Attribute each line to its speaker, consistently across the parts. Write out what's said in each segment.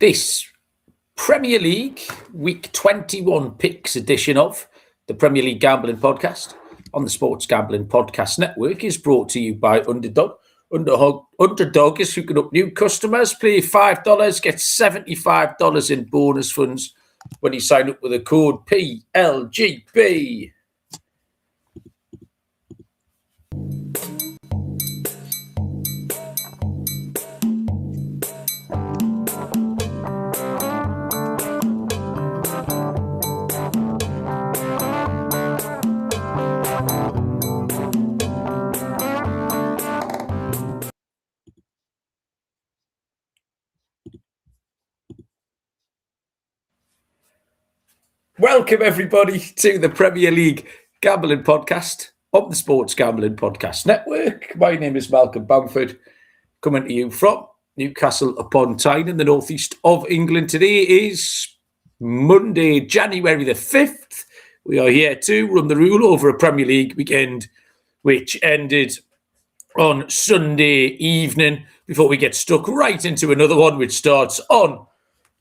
Speaker 1: this Premier League Week 21 picks edition of the Premier League Gambling Podcast on the Sports Gambling Podcast Network is brought to you by Underdog. Underdog is hooking up new customers. Play $5, get $75 in bonus funds when you sign up with the code PLGB. Welcome, everybody, to the Premier League Gambling Podcast on the Sports Gambling Podcast Network. My name is Malcolm Bamford, coming to you from Newcastle upon Tyne in the northeast of England. Today is Monday, January the 5th. We are here to run the rule over a Premier League weekend, which ended on Sunday evening, before we get stuck right into another one, which starts on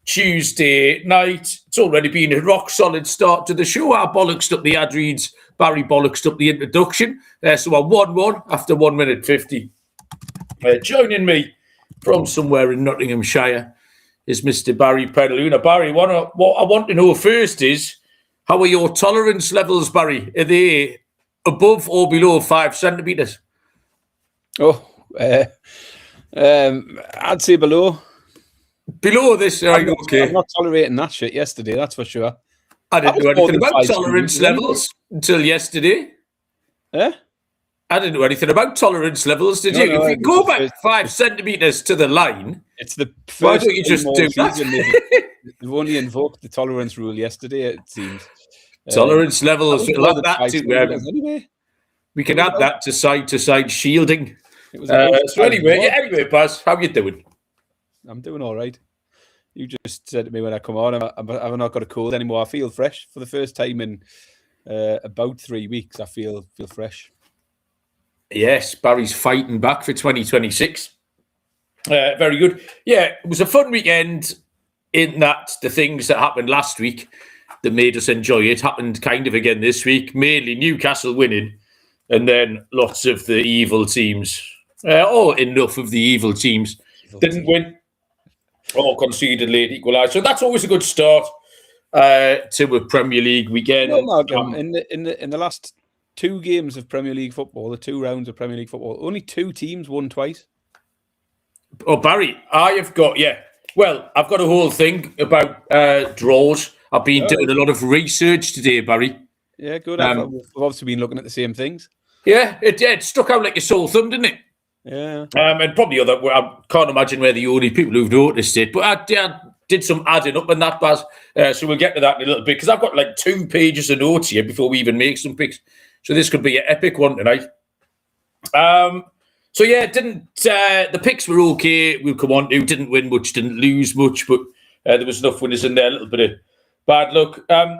Speaker 1: Tuesday night. It's already been a rock-solid start to the show. I bollocksed up the ad reads. Barry bollocksed up the introduction. So I'm 1-1 after 1 minute 50. Joining me from somewhere in Nottinghamshire is Mr. Barry Pedaluna. Barry, what I want to know first is, how are your tolerance levels, Barry? Are they above or below 5 centimetres?
Speaker 2: I'd say below.
Speaker 1: Below this, okay.
Speaker 2: I'm not tolerating that shit yesterday, that's for sure.
Speaker 1: I didn't know anything about tolerance levels until yesterday.
Speaker 2: Eh?
Speaker 1: I didn't know anything about tolerance levels, did you? If you go back 5 centimetres to the line,
Speaker 2: it's the first.
Speaker 1: Why don't you just do that?
Speaker 2: They've only invoked the tolerance rule yesterday, it seems.
Speaker 1: Tolerance levels, we'll add that to
Speaker 2: anyway.
Speaker 1: We can add that to side shielding. Anyway, Baz, how you doing?
Speaker 2: I'm doing all right. You just said to me when I come on, I've not got a cold anymore. I feel fresh for the first time in about 3 weeks. I feel fresh.
Speaker 1: Yes, Barry's fighting back for 2026. Very good. Yeah, it was a fun weekend in that the things that happened last week that made us enjoy it happened kind of again this week. Mainly Newcastle winning, and then lots of the evil teams, enough of the evil teams didn't win. Or conceded late equalised. So that's always a good start to a Premier League weekend.
Speaker 2: No, Malcolm, in the last 2 games of Premier League football, the 2 rounds of Premier League football, only 2 teams won twice.
Speaker 1: Oh, Barry, I've got a whole thing about draws. I've been doing a lot of research today, Barry.
Speaker 2: Yeah, good. We've obviously been looking at the same things.
Speaker 1: Yeah, it stuck out like a sore thumb, didn't it?
Speaker 2: Yeah.
Speaker 1: And probably I can't imagine we're the only people who've noticed it, but I did some adding up on that, Baz. So we'll get to that in a little bit, because I've got like 2 pages of notes here before we even make some picks. So this could be an epic one tonight. The picks were okay. We'll come on to, didn't win much, didn't lose much, but there was enough winners in there, a little bit of bad luck. I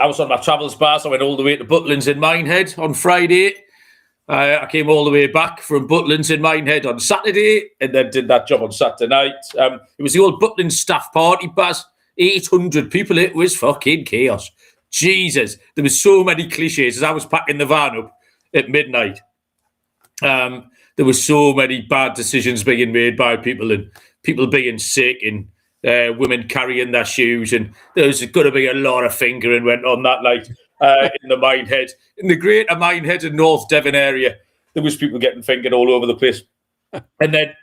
Speaker 1: was on my travels, Baz. I went all the way to Butlins in Minehead on Friday. I came all the way back from Butlins in Minehead on Saturday, and then did that job on Saturday night. It was the old Butlins staff party, Baz. 800 people. It was fucking chaos. Jesus. There was so many cliches as I was packing the van up at midnight. There were so many bad decisions being made by people, and people being sick, and women carrying their shoes, and there was going to be a lot of fingering went on that night. In the Minehead, in the greater Minehead and North Devon area, there was people getting fingered all over the place. And then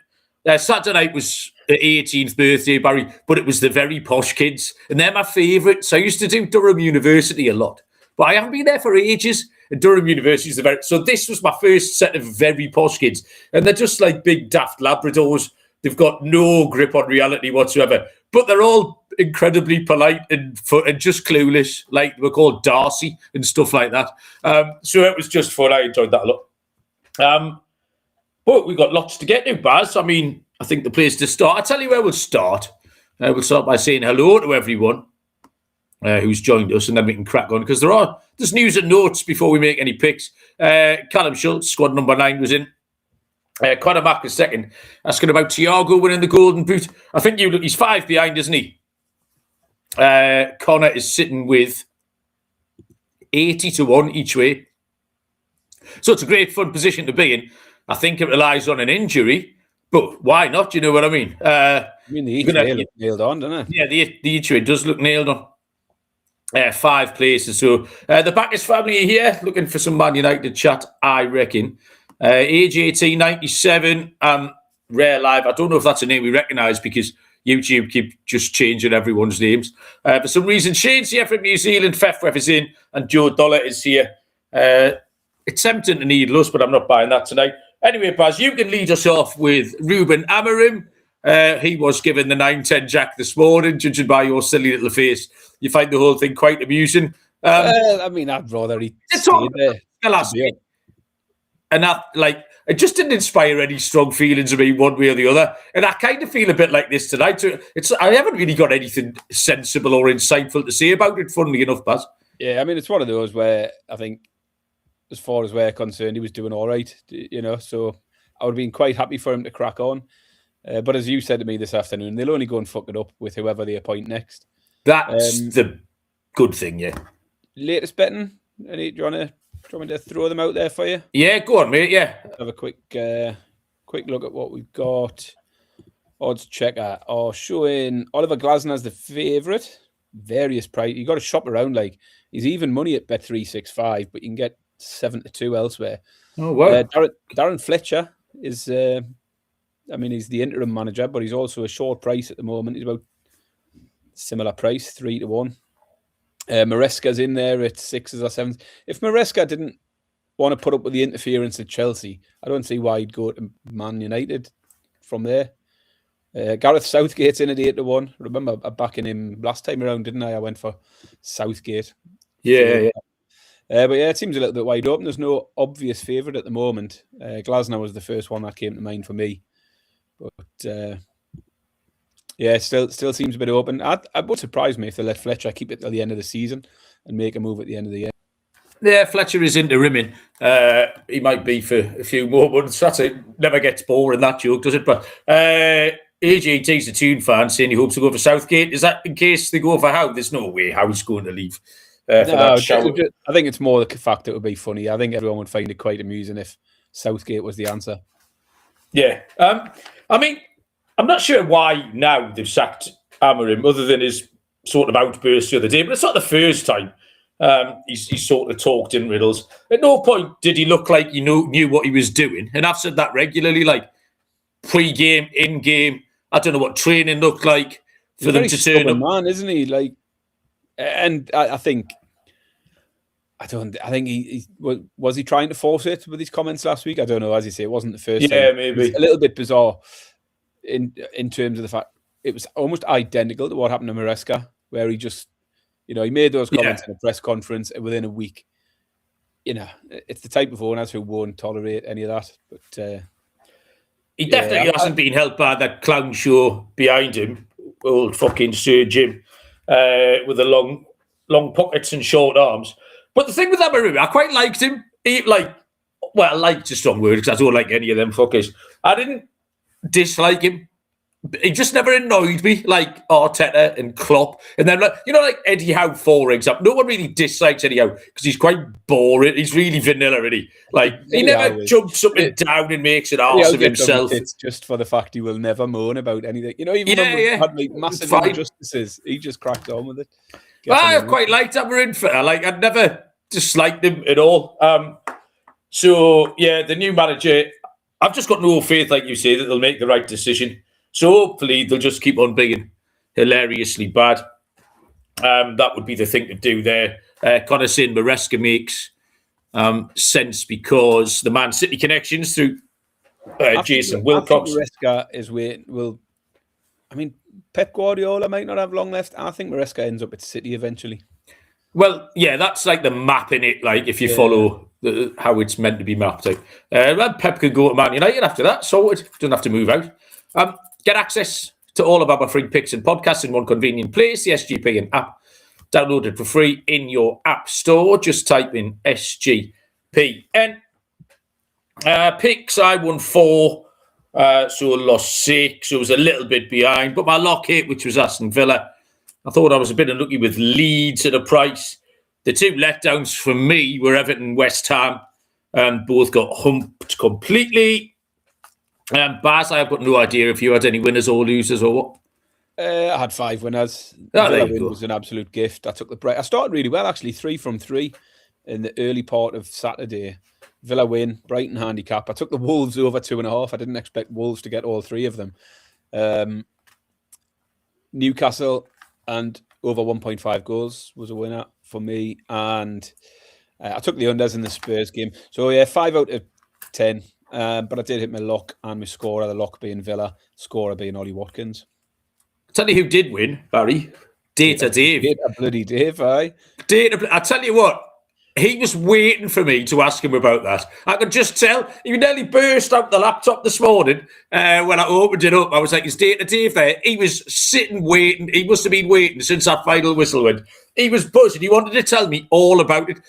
Speaker 1: Saturday night was the 18th birthday, Barry, but it was the very posh kids, and they're my favourites. I used to do Durham University a lot, but I haven't been there for ages. And Durham University is so this was my first set of very posh kids, and they're just like big daft Labradors. They've got no grip on reality whatsoever, but they're all incredibly polite and just clueless, like we're called Darcy and stuff like that. So it was just fun. I enjoyed that a lot. But we've got lots to get to, Baz. I mean, I think the place to start, I'll tell you where we'll start. We'll start by saying hello to everyone who's joined us, and then we can crack on, because there's news and notes before we make any picks. Callum Schultz, squad number 9, was in. Conor Mack is second, asking about Thiago winning the Golden Boot. I think he's 5 behind, isn't he? Conor is sitting with 80-1 each way. So it's a great fun position to be in. I think it relies on an injury, but why not? You know what I mean?
Speaker 2: The each way looks nailed on, doesn't it?
Speaker 1: Yeah, the each way does look nailed on. 5 places. So the Backers family are here looking for some Man United chat, I reckon. AJT97, Rare Live. I don't know if that's a name we recognise because YouTube keep just changing everyone's names. For some reason, Shane's here from New Zealand, Fefref is in, and Joe Dollar is here. It's tempting to need Lust, but I'm not buying that tonight. Anyway, Baz, you can lead us off with Ruben Amorim. He was given the 9-10 jack this morning, judging by your silly little face. You find the whole thing quite amusing.
Speaker 2: I'd rather he stayed there.
Speaker 1: And it just didn't inspire any strong feelings of me one way or the other. And I kind of feel a bit like this tonight. I haven't really got anything sensible or insightful to say about it, funnily enough, Baz.
Speaker 2: Yeah, I mean, it's one of those where I think, as far as we're concerned, he was doing all right, so I would have been quite happy for him to crack on. But as you said to me this afternoon, they'll only go and fuck it up with whoever they appoint next.
Speaker 1: That's the good thing, yeah.
Speaker 2: Latest betting? Do you want me to throw them out there for you?
Speaker 1: Yeah, go on, mate, yeah.
Speaker 2: Have a quick look at what we've got. Odds checker are showing Oliver Glasner as the favourite. Various price. You got to shop around. Like, he's even money at Bet365, but you can get 7-2 elsewhere.
Speaker 1: Oh, wow.
Speaker 2: Darren Fletcher is, he's the interim manager, but he's also a short price at the moment. He's about similar price, 3-1. Maresca's in there at 6s or 7s. If Maresca didn't want to put up with the interference at Chelsea, I don't see why he'd go to Man United from there. Gareth Southgate's in at 8-1. Remember, I backing him last time around, didn't I? I went for Southgate.
Speaker 1: Yeah.
Speaker 2: But yeah, it seems a little bit wide open. There's no obvious favourite at the moment. Glasner was the first one that came to mind for me. But yeah, still seems a bit open. It would surprise me if they let Fletcher keep it till the end of the season and make a move at the end of the year. Yeah,
Speaker 1: Fletcher is into rimming. He might be for a few more months. That's it. Never gets boring, that joke, does it? But AJT's a Toon fan saying he hopes to go for Southgate. Is that in case they go for Howe? There's no way Howe's going to leave. I
Speaker 2: think it's more the fact it would be funny. I think everyone would find it quite amusing if Southgate was the answer. Yeah.
Speaker 1: I'm not sure why now they've sacked Amorim, other than his sort of outburst the other day, but it's not the first time he's sort of talked in riddles. At no point did he look like he knew what he was doing. And I've said that regularly, like pre-game, in-game. I don't know what training looked like for them to turn up.
Speaker 2: Man, isn't he? Like, and I think he was he trying to force it with his comments last week? I don't know. As you say, it wasn't the first time.
Speaker 1: Yeah, maybe.
Speaker 2: A little bit bizarre in terms of the fact it was almost identical to what happened to Maresca, where he just, he made those comments in a press conference and within a week. It's the type of owners who won't tolerate any of that. But
Speaker 1: he definitely hasn't been helped by that clown show behind him, old fucking Sir Jim, with the long pockets and short arms. But the thing with Amorim, I quite liked him. Liked a strong word because I don't like any of them fuckers. I didn't dislike him. He just never annoyed me like Arteta and Klopp. And then, like Eddie Howe, for example. No one really dislikes Eddie Howe because he's quite boring. He's really vanilla, really. Like, he never jumps up and down and makes an arse of himself.
Speaker 2: It's just for the fact he will never moan about anything. Even when we had massive injustices, he just cracked on with it.
Speaker 1: I quite liked Amorim. I'd never disliked him at all. The new manager, I've just got no faith, like you say, that they'll make the right decision. So hopefully they'll just keep on being hilariously bad. That would be the thing to do there. Connor saying Maresca makes sense because the Man City connections through Jason Wilcox.
Speaker 2: Maresca is Pep Guardiola might not have long left. I think Maresca ends up at City eventually.
Speaker 1: Well, yeah, that's like the map in it. Like if you follow how it's meant to be mapped out. Pep could go to Man United after that, so it doesn't have to move out. Get access to all of our free picks and podcasts in one convenient place, the SGPN app. Download it for free in your app store. Just type in SGPN. Picks, I won 4, so I lost 6. So I was a little bit behind. But my lock hit, which was Aston Villa, I thought I was a bit unlucky with Leeds at a price. The 2 letdowns for me were Everton and West Ham. Both got humped completely. Baz, I've got no idea if you had any winners or losers or what.
Speaker 2: I had 5 winners.
Speaker 1: There
Speaker 2: Villa win was an absolute gift. I took the break. I started really well, actually, 3 from 3 in the early part of Saturday. Villa win, Brighton handicap. I took the Wolves over 2.5. I didn't expect Wolves to get all 3 of them. Newcastle and over 1.5 goals was a winner for me. And I took the unders in the Spurs game. So, yeah, 5 out of 10. But I did hit my lock and my scorer, the lock being Villa, scorer being Ollie Watkins.
Speaker 1: Tell you who did win, Barry. Data Dave.
Speaker 2: Data bloody Dave, aye.
Speaker 1: I tell you what, he was waiting for me to ask him about that. I could just tell. He nearly burst out the laptop this morning when I opened it up. I was like, is Data Dave there? He was sitting waiting. He must have been waiting since that final whistle went. He was buzzing. He wanted to tell me all about it.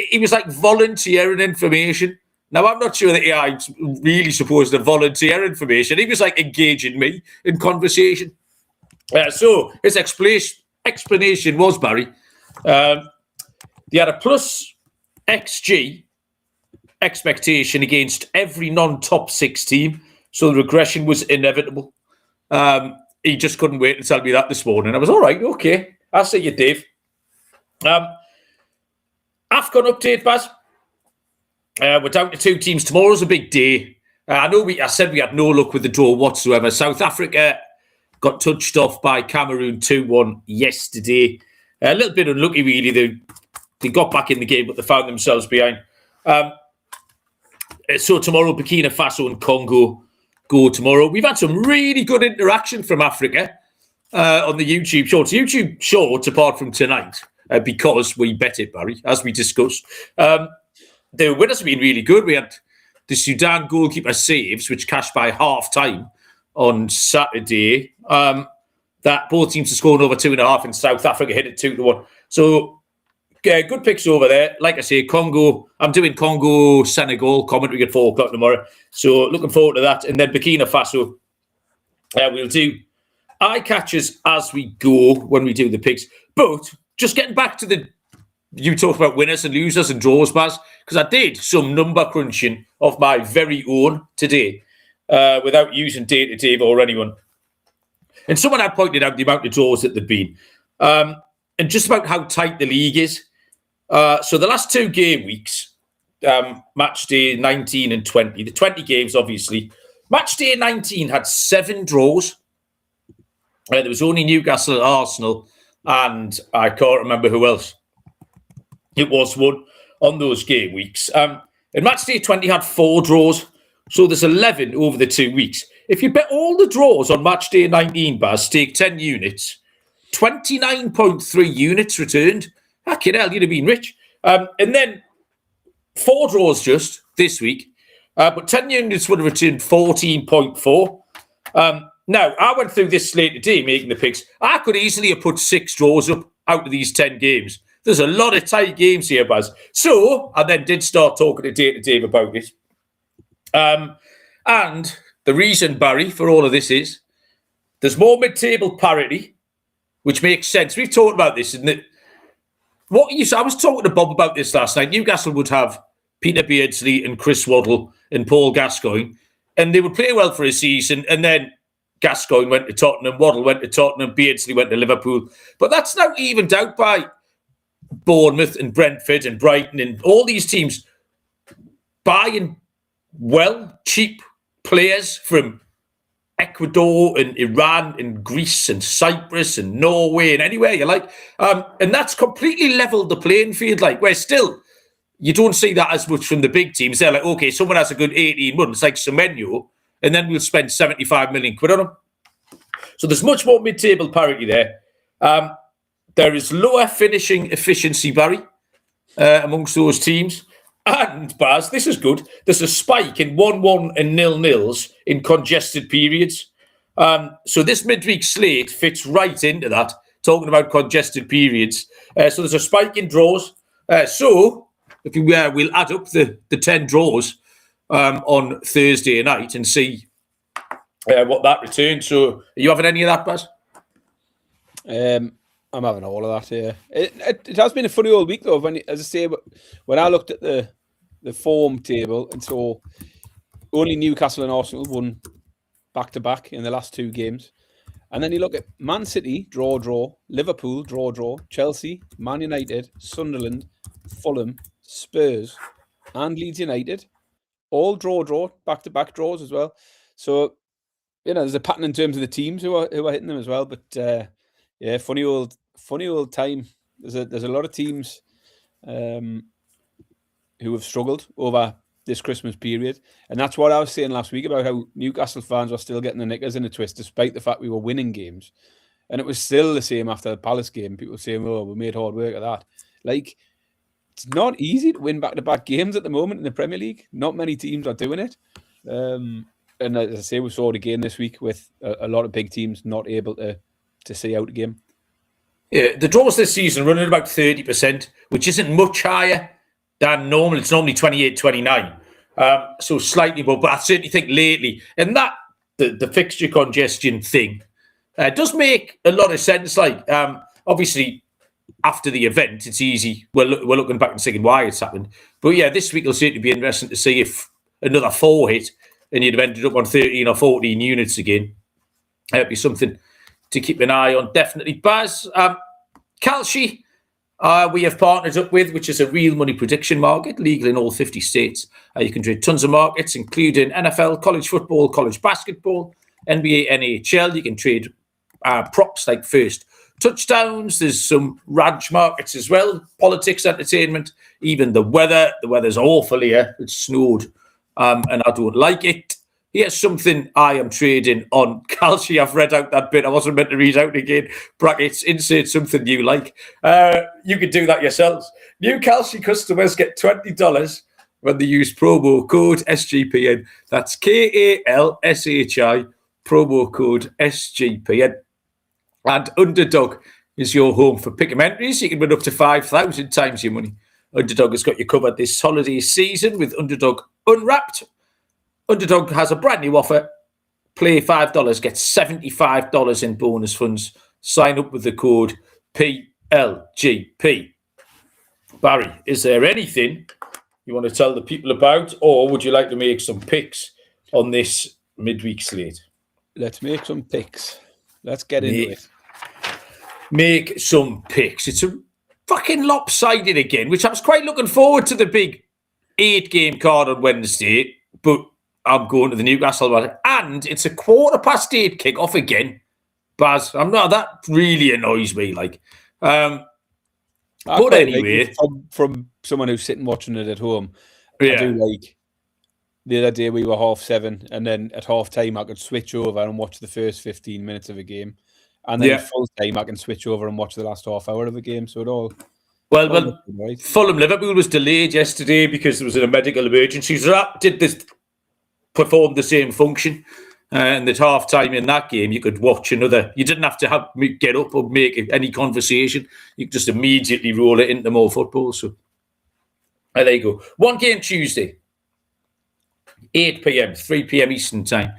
Speaker 1: He was like volunteering information. Now, I'm not sure that AI's really supposed to volunteer information. He was like engaging me in conversation. So his explanation was, Barry, they had a plus XG expectation against every non-top 6 team, so the regression was inevitable. He just couldn't wait to tell me that this morning. I was all right, okay. I'll see you, Dave. AFCON update, Baz. We're down to 2 teams. Tomorrow's a big day. I said we had no luck with the draw whatsoever. South Africa got touched off by Cameroon 2-1 yesterday. A little bit unlucky, really. They got back in the game, but they found themselves behind. So tomorrow, Burkina Faso and Congo go tomorrow. We've had some really good interaction from Africa on the YouTube Shorts. YouTube Shorts, apart from tonight, because we bet it, Barry, as we discussed. The winners have been really good. We had the Sudan goalkeeper saves, which cashed by half-time on Saturday. That both teams are scoring over 2.5, and South Africa hit it 2-1. So, good picks over there. Like I say, Congo. I'm doing Congo Senegal commentary at 4:00 tomorrow. So looking forward to that. And then Burkina Faso. We'll do eye catchers as we go when we do the picks. But just getting back to you talk about winners and losers and draws, Baz, because I did some number crunching of my very own today without using Data Dave or anyone. And someone had pointed out the amount of draws that there'd been and just about how tight the league is. So the last 2 game weeks, Matchday 19 and 20, the 20 games, obviously. Matchday 19 had 7 draws. There was only Newcastle and Arsenal, and I can't remember who else. It was one on those game weeks. And Matchday 20 had 4 draws, so there's 11 over the 2 weeks. If you bet all the draws on Matchday 19, Baz, take 10 units, 29.3 units returned. Fucking hell, you'd have been rich. And then 4 draws just this week, but 10 units would have returned 14.4. Now, I went through this slate today making the picks. I could easily have put 6 draws up out of these 10 games. There's a lot of tight games here, Baz. So I then did start talking to Dave about it. And the reason, Barry, for all of this is there's more mid-table parity, which makes sense. We've talked about this, isn't it? I was talking to Bob about this last night. Newcastle would have Peter Beardsley and Chris Waddle and Paul Gascoigne, and they would play well for a season, and then Gascoigne went to Tottenham, Waddle went to Tottenham, Beardsley went to Liverpool. But that's now evened out by Bournemouth and Brentford and Brighton and all these teams buying cheap players from Ecuador and Iran and Greece and Cyprus and Norway and anywhere you like. And that's completely leveled the playing field. Where still, you don't see that as much from the big teams. They're like, okay, someone has a good 18 months, like Semenyo, and then we'll spend 75 million quid on them. So there's much more mid-table parity there. There is lower finishing efficiency, Barry, amongst those teams. And, Baz, this is good. There's a spike in 1-1 and 0-0s in congested periods. So this midweek slate fits right into that, talking about congested periods. So there's a spike in draws. So if we'll add up the 10 draws, on Thursday night and see what that returns. So, are you having any of that, Baz?
Speaker 2: I'm having all of that. Yeah, it has been a funny old week though. As I say, when I looked at the form table, and so only Newcastle and Arsenal won back to back in the last 2 games. And then you look at Man City, draw, Liverpool, draw, Chelsea, Man United, Sunderland, Fulham, Spurs, and Leeds United, all draw, back-to-back draws as well. So, there's a pattern in terms of the teams who are hitting them as well. But yeah, funny old time. There's a lot of teams who have struggled over this Christmas period. And that's what I was saying last week about how Newcastle fans were still getting the knickers in a twist, despite the fact we were winning games. And it was still the same after the Palace game. People saying, oh, we made hard work of that. Like, it's not easy to win back-to-back games at the moment in the Premier League. Not many teams are doing it. And as I say, we saw it again this week with a lot of big teams not able to see out a game.
Speaker 1: Yeah, the draws this season running about 30%, which isn't much higher than normal. It's normally 28, 29. So slightly more, but I certainly think lately, and that the fixture congestion thing does make a lot of sense. Like, obviously, after the event, it's easy. We're looking back and thinking why it's happened. But yeah, this week will certainly be interesting to see if another 4 hit and you'd have ended up on 13 or 14 units again. That'd be something to keep an eye on, definitely. Baz, Kalshi, we have partnered up with, which is a real money prediction market, legal in all 50 states. You can trade tons of markets, including NFL, college football, college basketball, NBA, NHL. You can trade props like first touchdowns. There's some Raj markets as well, politics, entertainment, even the weather. The weather's awful here. It snowed, and I don't like it. Here's something I am trading on Kalshi. I've read out that bit. I wasn't meant to read out again. Brackets, insert something you like. You can do that yourselves. New Kalshi customers get $20 when they use promo code SGPN. That's KALSHI, promo code SGPN. And Underdog is your home for pick'em entries. You can win up to 5,000 times your money. Underdog has got you covered this holiday season with Underdog Unwrapped. Underdog has a brand new offer. Play $5, get $75 in bonus funds. Sign up with the code PLGP. Barry, is there anything you want to tell the people about, or would you like to make some picks on this midweek slate?
Speaker 2: Let's make some picks. Let's get into it.
Speaker 1: Make some picks. It's a fucking lopsided again, which I was quite looking forward to the big 8-game card on Wednesday, but I'm going to the Newcastle one. And it's a 8:15 kick-off again. Baz, that really annoys me. Like, but anyway.
Speaker 2: From someone who's sitting watching it at home,
Speaker 1: yeah.
Speaker 2: I do like, the other day we were 7:30, and then at half-time I could switch over and watch the first 15 minutes of a game. And then at full-time I can switch over and watch the last half hour of a game. So it all...
Speaker 1: Well, right. Fulham Liverpool was delayed yesterday because there was a medical emergency. So that performed the same function. And at half time in that game, you could watch another. You didn't have to get up or make any conversation. You could just immediately roll it into more football. So there you go. 1 game Tuesday, 8 p.m., 3 p.m. Eastern time.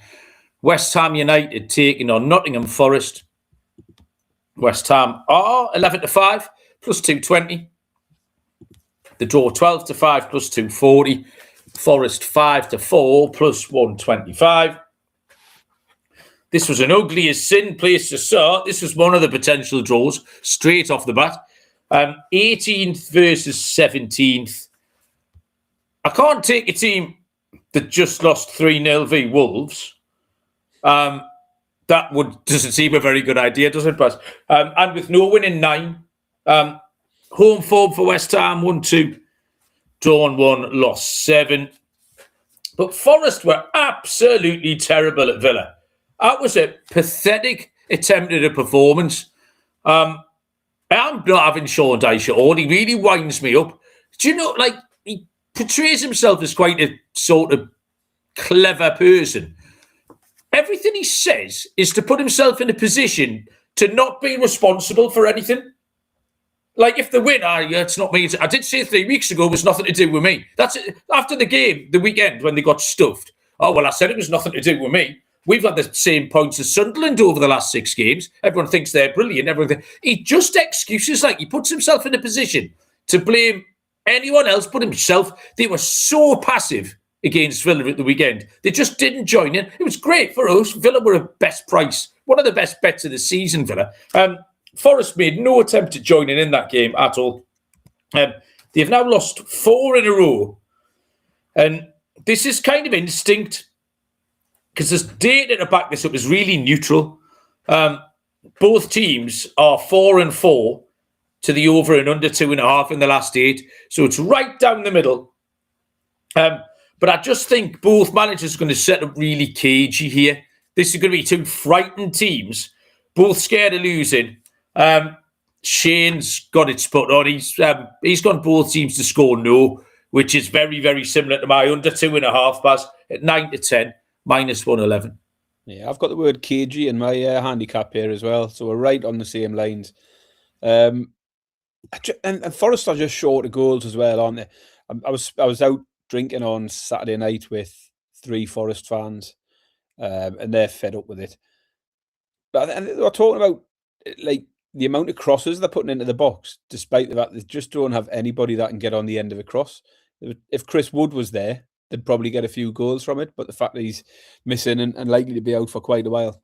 Speaker 1: West Ham United taking on Nottingham Forest. West Ham are 11-5 plus 220. The draw 12-5 plus 240. Forest 5-4 plus 125. This was an ugly as sin place to start. This was one of the potential draws straight off the bat. 18th versus 17th. I can't take a team that just lost 3-0 v Wolves. That doesn't seem a very good idea, does it, Baz? And with no win in 9. Home form for West Ham, 1-2. Drawn 1, lost 7. But Forest were absolutely terrible at Villa. That was a pathetic attempt at a performance. I'm not having Sean Dyche on. He really winds me up. Do you know, like, he portrays himself as quite a sort of clever person. Everything he says is to put himself in a position to not be responsible for anything. Like, if they win, it's not me. I did say 3 weeks ago it was nothing to do with me. That's it. After the game, the weekend, when they got stuffed. Oh, well, I said it was nothing to do with me. We've had the same points as Sunderland over the last 6 games. Everyone thinks they're brilliant. He just excuses, like, he puts himself in a position to blame anyone else but himself. They were so passive against Villa at the weekend. They just didn't join in. It was great for us. Villa were a best price. One of the best bets of the season, Villa. Forest made no attempt to join in that game at all. They've now lost 4 in a row. And this is kind of instinct, because there's data to back this up. Is really neutral. Both teams are 4-4 to the over and under 2.5 in the last 8. So it's right down the middle. But I just think both managers are going to set up really cagey here. This is going to be 2 frightened teams, both scared of losing. Shane's got it spot on. He's gone both teams to score no, which is very, very similar to my under 2.5 pass at 9-10, -111.
Speaker 2: Yeah, I've got the word cagey in my handicap here as well, so we're right on the same lines. And Forest are just short of goals as well, aren't they? I was out drinking on Saturday night with 3 Forest fans, and they're fed up with it. But and they were talking about like the amount of crosses they're putting into the box, despite the fact they just don't have anybody that can get on the end of a cross. If Chris Wood was there, they'd probably get a few goals from it. But the fact that he's missing and likely to be out for quite a while,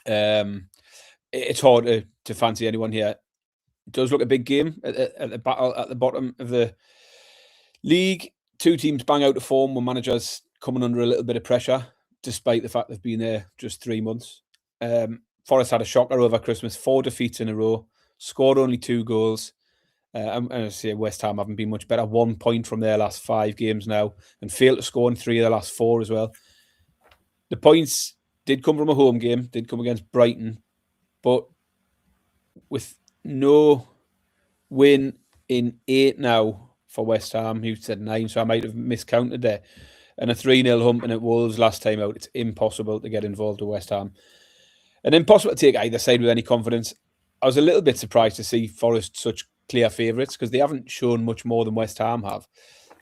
Speaker 2: it's hard to fancy anyone here. It does look a big game at the battle at the bottom of the league. 2 teams bang out of form when managers coming under a little bit of pressure, despite the fact they've been there just 3 months. Forest had a shocker over Christmas, 4 defeats in a row, scored only 2 goals. And I say West Ham haven't been much better. 1 point from their last 5 games now, and failed to score in 3 of their last 4 as well. The points did come from a home game, did come against Brighton, but with no win in 8 now for West Ham. You said 9, so I might have miscounted there. And a 3-0 humping at Wolves last time out. It's impossible to get involved with West Ham. And impossible to take either side with any confidence. I was a little bit surprised to see Forest such clear favourites, because they haven't shown much more than West Ham have.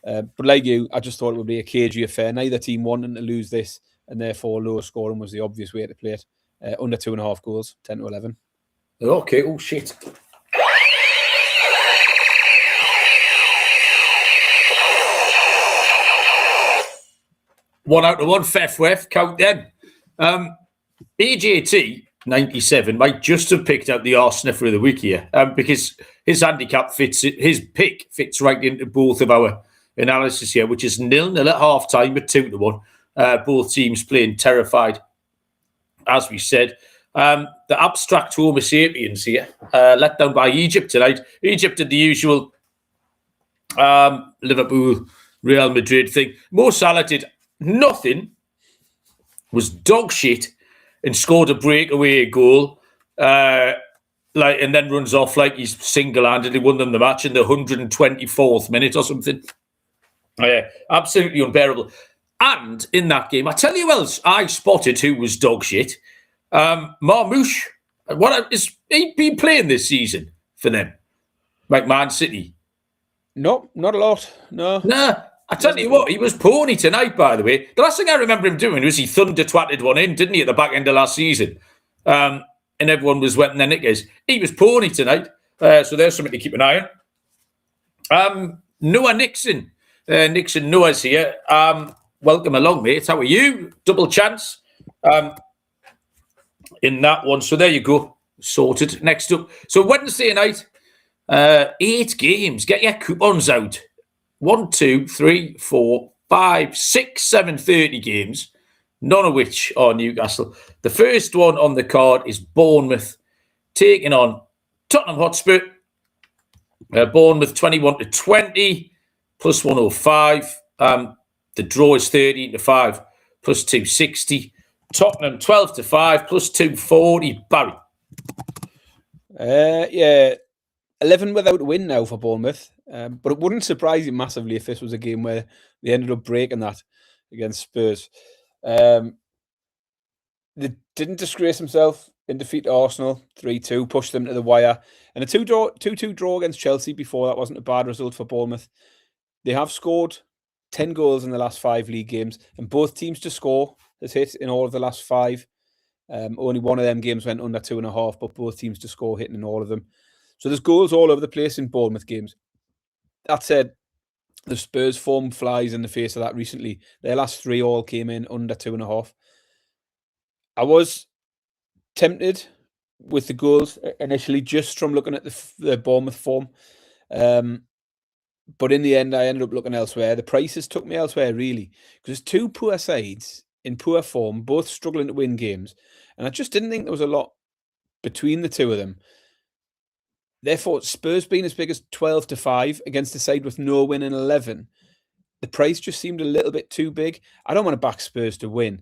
Speaker 2: But like you, I just thought it would be a cagey affair. Neither team wanting to lose this, and therefore lower scoring was the obvious way to play it. Under 2.5 goals, 10-11.
Speaker 1: Okay, oh shit. One out of 1, Fef, count them. AJT 97 might just have picked out the arse sniffer of the week here, because his handicap his pick fits right into both of our analysis here, which is 0-0 at half time at 2-1. Both teams playing terrified, as we said. The abstract Homo sapiens here, let down by Egypt tonight. Egypt did the usual Liverpool, Real Madrid thing. Mo Salah did nothing, was dog shit, and scored a breakaway goal, and then runs off like he's single-handedly won them the match in the 124th minute or something. Absolutely unbearable. And in that game, I tell you who else I spotted who was dog shit. Marmoush. What has he been playing this season for them? Like Man City?
Speaker 2: No, not a lot. No.
Speaker 1: Nah. I tell you what, he was pony tonight, by the way. The last thing I remember him doing was he thunder-twatted one in, didn't he, at the back end of last season? And everyone was wetting their knickers. He was pony tonight, so there's something to keep an eye on. Noah Nixon. Noah's here. Welcome along, mate. How are you? Double chance in that one. So there you go. Sorted. Next up. So Wednesday night, 8 games. Get your coupons out. 1, 2, 3, 4, 5, 6, 7 30 games, none of which are Newcastle. The first one on the card is Bournemouth taking on Tottenham Hotspur. Bournemouth 21-20, plus 105. The draw is 13-5, plus 260. Tottenham 12-5, plus 240. Barry.
Speaker 2: 11 without a win now for Bournemouth. But it wouldn't surprise you massively if this was a game where they ended up breaking that against Spurs. They didn't disgrace themselves in defeat to Arsenal, 3-2, pushed them to the wire. And a 2-2 draw against Chelsea before that wasn't a bad result for Bournemouth. They have scored 10 goals in the last 5 league games, and both teams to score has hit in all of the last 5. Only one of them games went under 2.5, but both teams to score hitting in all of them. So there's goals all over the place in Bournemouth games. That said, the Spurs form flies in the face of that recently. Their last 3 all came in under 2.5. I was tempted with the goals initially just from looking at the Bournemouth form. But in the end, I ended up looking elsewhere. The prices took me elsewhere, really, because two poor sides in poor form, both struggling to win games. And I just didn't think there was a lot between the two of them. Therefore, Spurs being as big as 12-5 against a side with no win in 11, the price just seemed a little bit too big. I don't want to back Spurs to win.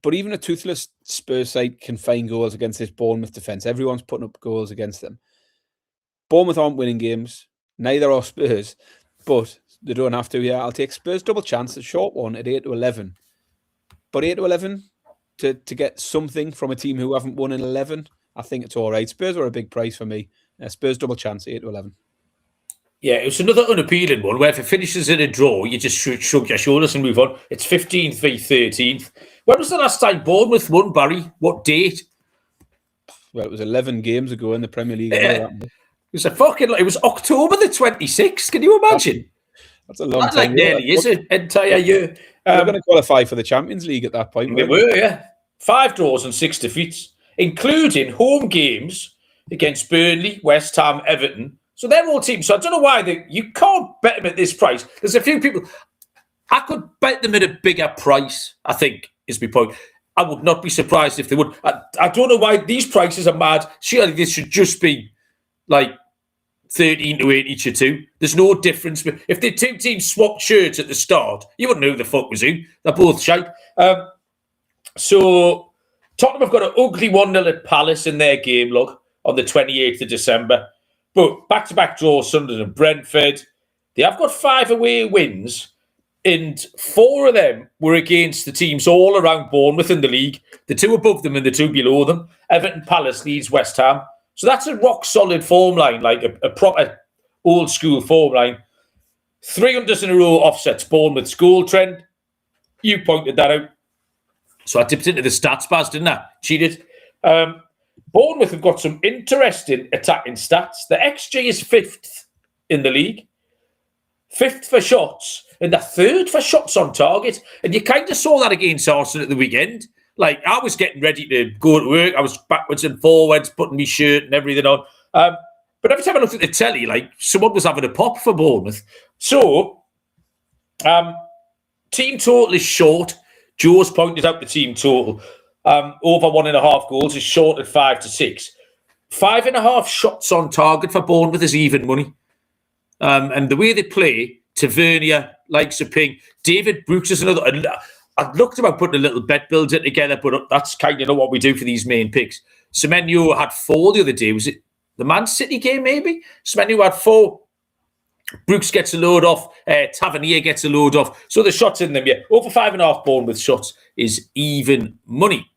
Speaker 2: But even a toothless Spurs side can find goals against this Bournemouth defence. Everyone's putting up goals against them. Bournemouth aren't winning games. Neither are Spurs. But they don't have to. Yeah, I'll take Spurs double chance, a short one at 8-11. But 8-11 to get something from a team who haven't won in 11, I think it's all right. Spurs are a big price for me. Spurs double chance, 8-11.
Speaker 1: Yeah, it was another unappealing one where if it finishes in a draw, you just shrug your shoulders and move on. It's 15th v 13th. When was the last time Bournemouth won, Barry? What date?
Speaker 2: Well, it was 11 games ago in the Premier League.
Speaker 1: It was it was October the 26th. Can you imagine?
Speaker 2: That's a long
Speaker 1: That's
Speaker 2: time.
Speaker 1: Like nearly is an entire year.
Speaker 2: We're going to qualify for the Champions League at that point.
Speaker 1: We were, yeah. 5 draws and 6 defeats, including home games against Burnley, West Ham, Everton. So they're all teams. So I don't know why you can't bet them at this price. There's a few people. I could bet them at a bigger price, I think, is my point. I would not be surprised if they would. I don't know why these prices are mad. Surely this should just be like 13-8 each or 2. There's no difference. If the two teams swapped shirts at the start, you wouldn't know who the fuck was who. They're both shite. So Tottenham have got an ugly 1-0 at Palace in their game log on the 28th of December. But back-to-back draws, Sunderland and Brentford. They have got 5 away wins, and 4 of them were against the teams all around Bournemouth in the league. The 2 above them and the 2 below them. Everton, Palace, Leeds, West Ham. So that's a rock-solid form line, like a proper old-school form line. 3 unders in a row offsets Bournemouth's goal trend. You pointed that out. So I dipped into the stats bars, didn't I? Cheated. Bournemouth have got some interesting attacking stats. The XG is 5th in the league. 5th for shots. And the 3rd for shots on target. And you kind of saw that against Arsenal at the weekend. Like, I was getting ready to go to work. I was backwards and forwards, putting my shirt and everything on. But every time I looked at the telly, like, someone was having a pop for Bournemouth. So, team total is short. Joe's pointed out the team total. Over 1.5 goals is short at 5-6. 5.5 shots on target for Bournemouth is even money. And the way they play, Tavernier likes a ping. David Brooks is another. I'd looked about putting a little bet builder together, but that's kind of not what we do for these main picks. Semenyo had 4 the other day. Was it the Man City game, maybe? Semenyo had 4. Brooks gets a load off. Tavernier gets a load off. So the shots in them, yeah. Over 5.5 Bournemouth shots is even money.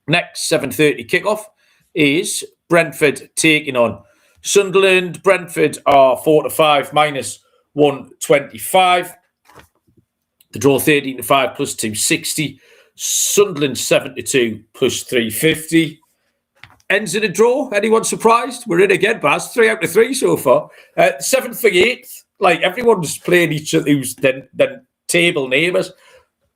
Speaker 1: Next 7:30 kickoff is Brentford taking on Sunderland. Brentford are 4-5 minus 125. The draw 13-5 plus 260. Sunderland 7-2 plus 350. Ends in a draw. Anyone surprised? We're in again, Baz. 3 out of 3 so far. 7th for 8th. Like, everyone's playing each other's then table neighbours.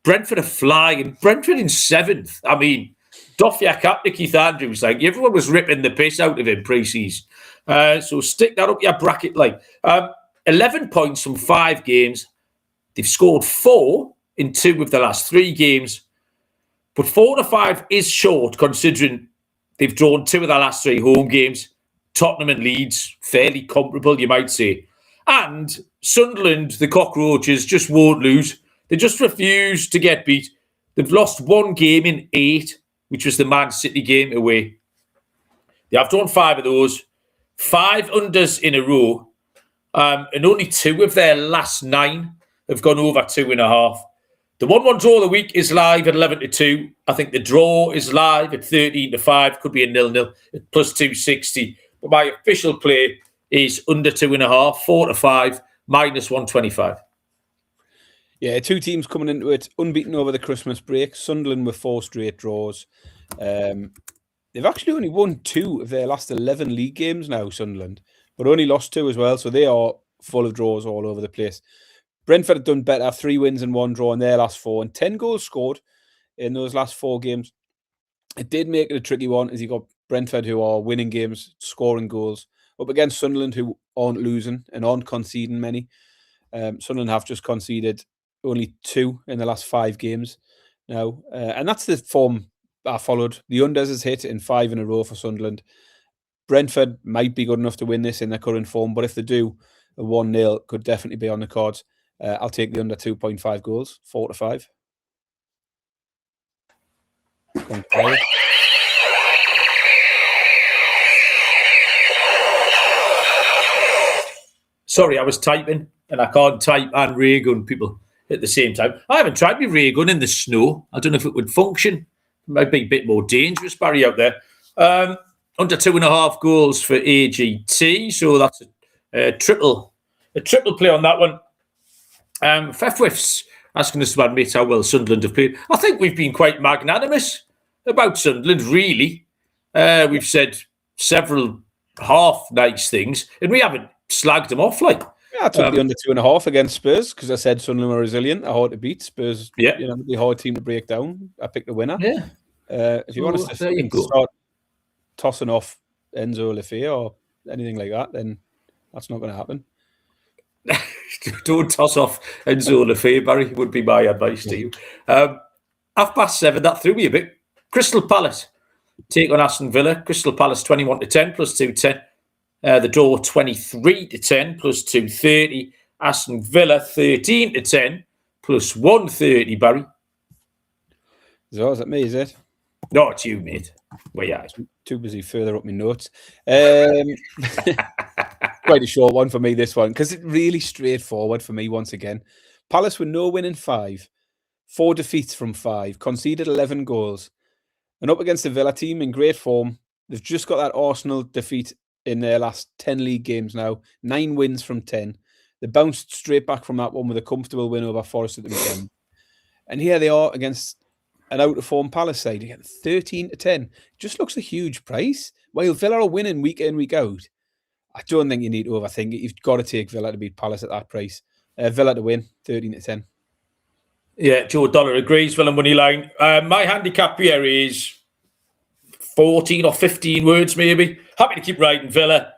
Speaker 1: Brentford are flying. Brentford in 7th. I mean, Dofia Captain Keith Andrews, like, everyone was ripping the piss out of him pre-season. So stick that up your bracket. Like, 11 points from 5 games. They've scored 4 in 2 of the last 3 games. But 4-5 is short, considering they've drawn 2 of their last 3 home games. Tottenham and Leeds, fairly comparable, you might say. And Sunderland, the cockroaches, just won't lose. They just refuse to get beat. They've lost 1 game in 8, which was the Man City game away. They have drawn 5 of those. 5 unders in a row. And only 2 of their last 9 have gone over 2.5. The 1-1 draw of the week is live at 11-2. I think the draw is live at 13-5. Could be a 0-0 at plus 260. But my official play is under 2.5, 4-5, minus 125.
Speaker 2: Yeah, two teams coming into it unbeaten over the Christmas break. Sunderland with 4 straight draws. They've actually only won 2 of their last 11 league games now, Sunderland, but only lost 2 as well. So they are full of draws all over the place. Brentford have done better, 3 wins and 1 draw in their last 4, and 10 goals scored in those last 4 games. It did make it a tricky one, as you got Brentford, who are winning games, scoring goals, up against Sunderland, who aren't losing and aren't conceding many. Sunderland have just conceded only 2 in the last 5 games now, and that's the form I followed. The unders has hit in 5 in a row for Sunderland. Brentford might be good enough to win this in their current form, but if they do, a 1-0 could definitely be on the cards. I'll take the under 2.5 goals, 4-5.
Speaker 1: Sorry, I was typing, and I can't type and ray gun people at the same time. I haven't tried my ray gun in the snow. I don't know if it would function. It might be a bit more dangerous, Barry, out there. Under 2.5 goals for AGT, so that's a triple play on that one. Fefwif's asking us to admit how well Sunderland have played. I think we've been quite magnanimous about Sunderland, really. We've said several half nice things, and we haven't slagged them off. Like,
Speaker 2: I took the under 2.5 against Spurs because I said Sunderland were resilient, are hard to beat. Spurs,
Speaker 1: yeah,
Speaker 2: the hard team to break down. I picked the winner.
Speaker 1: Yeah.
Speaker 2: If you want us to start tossing off Enzo Lefebvre or anything like that, then that's not going to happen.
Speaker 1: Don't toss off Enzo Lefebvre, Barry, would be my advice to you. 7:30, that threw me a bit. Crystal Palace take on Aston Villa. Crystal Palace 21-10 plus 210. The draw 23-10 plus 230. Aston Villa 13-10 plus 130, Barry.
Speaker 2: So is that me, is it?
Speaker 1: No, it's you, mate. Well, yeah.
Speaker 2: Too busy further up my notes. Quite a short one for me, this one, because it's really straightforward for me once again. Palace with no win in 5, 4 defeats from 5, conceded 11 goals. And up against the Villa team in great form. They've just got that Arsenal defeat in their last 10 league games now. 9 wins from 10. They bounced straight back from that one with a comfortable win over Forest at the weekend. And here they are against an out-of-form Palace side. You get 13-10. Just looks a huge price. While Villa are winning week in, week out, I don't think you need to overthink it. You've got to take Villa to beat Palace at that price. Villa to win, 13-10.
Speaker 1: Yeah, Joe Dollar agrees. Villa money line. My handicap here is 14 or 15 words, maybe. Happy to keep riding Villa.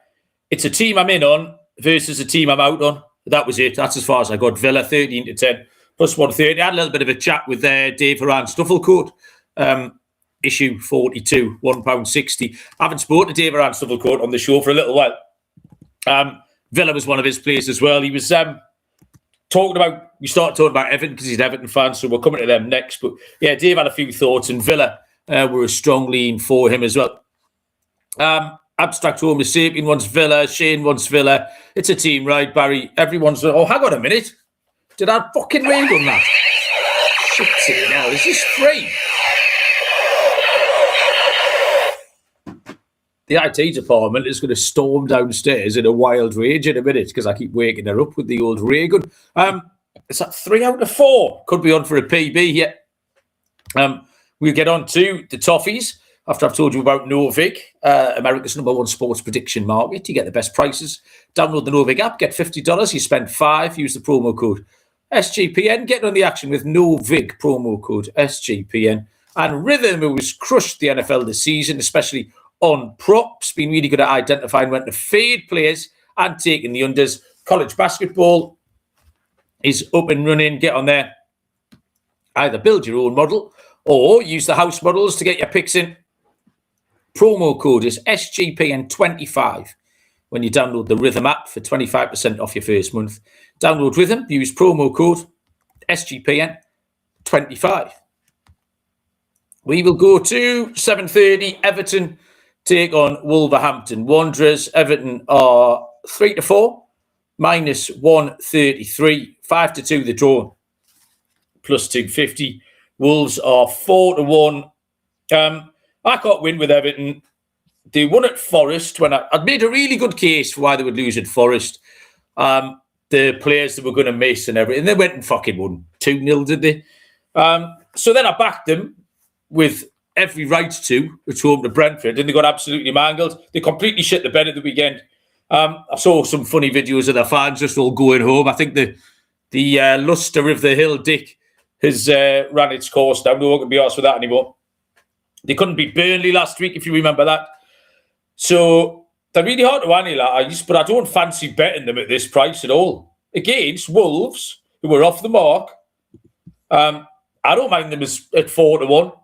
Speaker 1: It's a team I'm in on versus a team I'm out on. That was it. That's as far as I got. Villa 13-10 plus 130. I had a little bit of a chat with Dave Horan Stufflecoat. Issue 42, £1.60. I haven't spoken to Dave Horan Stufflecoat on the show for a little while. Villa was one of his plays as well. He was we started talking about Everton because he's an Everton fan, so we're coming to them next. But yeah, Dave had a few thoughts, and Villa were a strong lean for him as well. Abstract Homo Sapien wants Villa, Shane wants Villa. It's a team, right, Barry? Everyone's, hang on a minute. Did I fucking rain on that? Shit, now, is this free? The IT department is going to storm downstairs in a wild rage in a minute because I keep waking her up with the old ray gun. It's at 3 out of 4. Could be on for a PB yet. We'll get on to the Toffees after I've told you about Novig, America's #1 sports prediction market. You get the best prices. Download the Novig app, get $50. You spend $5, use the promo code SGPN. Get on the action with Novig, promo code SGPN. And Rhythm, who has crushed the NFL this season, especially on props, been really good at identifying when to fade players and taking the unders. College basketball is up and running. Get on there. Either build your own model or use the house models to get your picks in. Promo code is SGPN25 when you download the Rhythm app for 25% off your first month. Download Rhythm, use promo code SGPN25. We will go to 7:30, Everton take on Wolverhampton Wanderers. Everton are 3-4, minus 133, 5-2 the draw. plus 250. Wolves are 4-1. I can't win with Everton. They won at Forest when I'd made a really good case for why they would lose at Forest. The players that were going to miss and everything. They went and fucking won 2-0, did they? So then I backed them with every right to home to Brentford, and they got absolutely mangled. They completely shit the bed at the weekend. I saw some funny videos of their fans just all going home. I think the luster of the hill dick has ran its course now. No one can be asked for that anymore. They couldn't beat Burnley last week, if you remember that. So they're really hard to analyse, but I don't fancy betting them at this price at all. Against Wolves, who were off the mark, I don't mind them at 4-1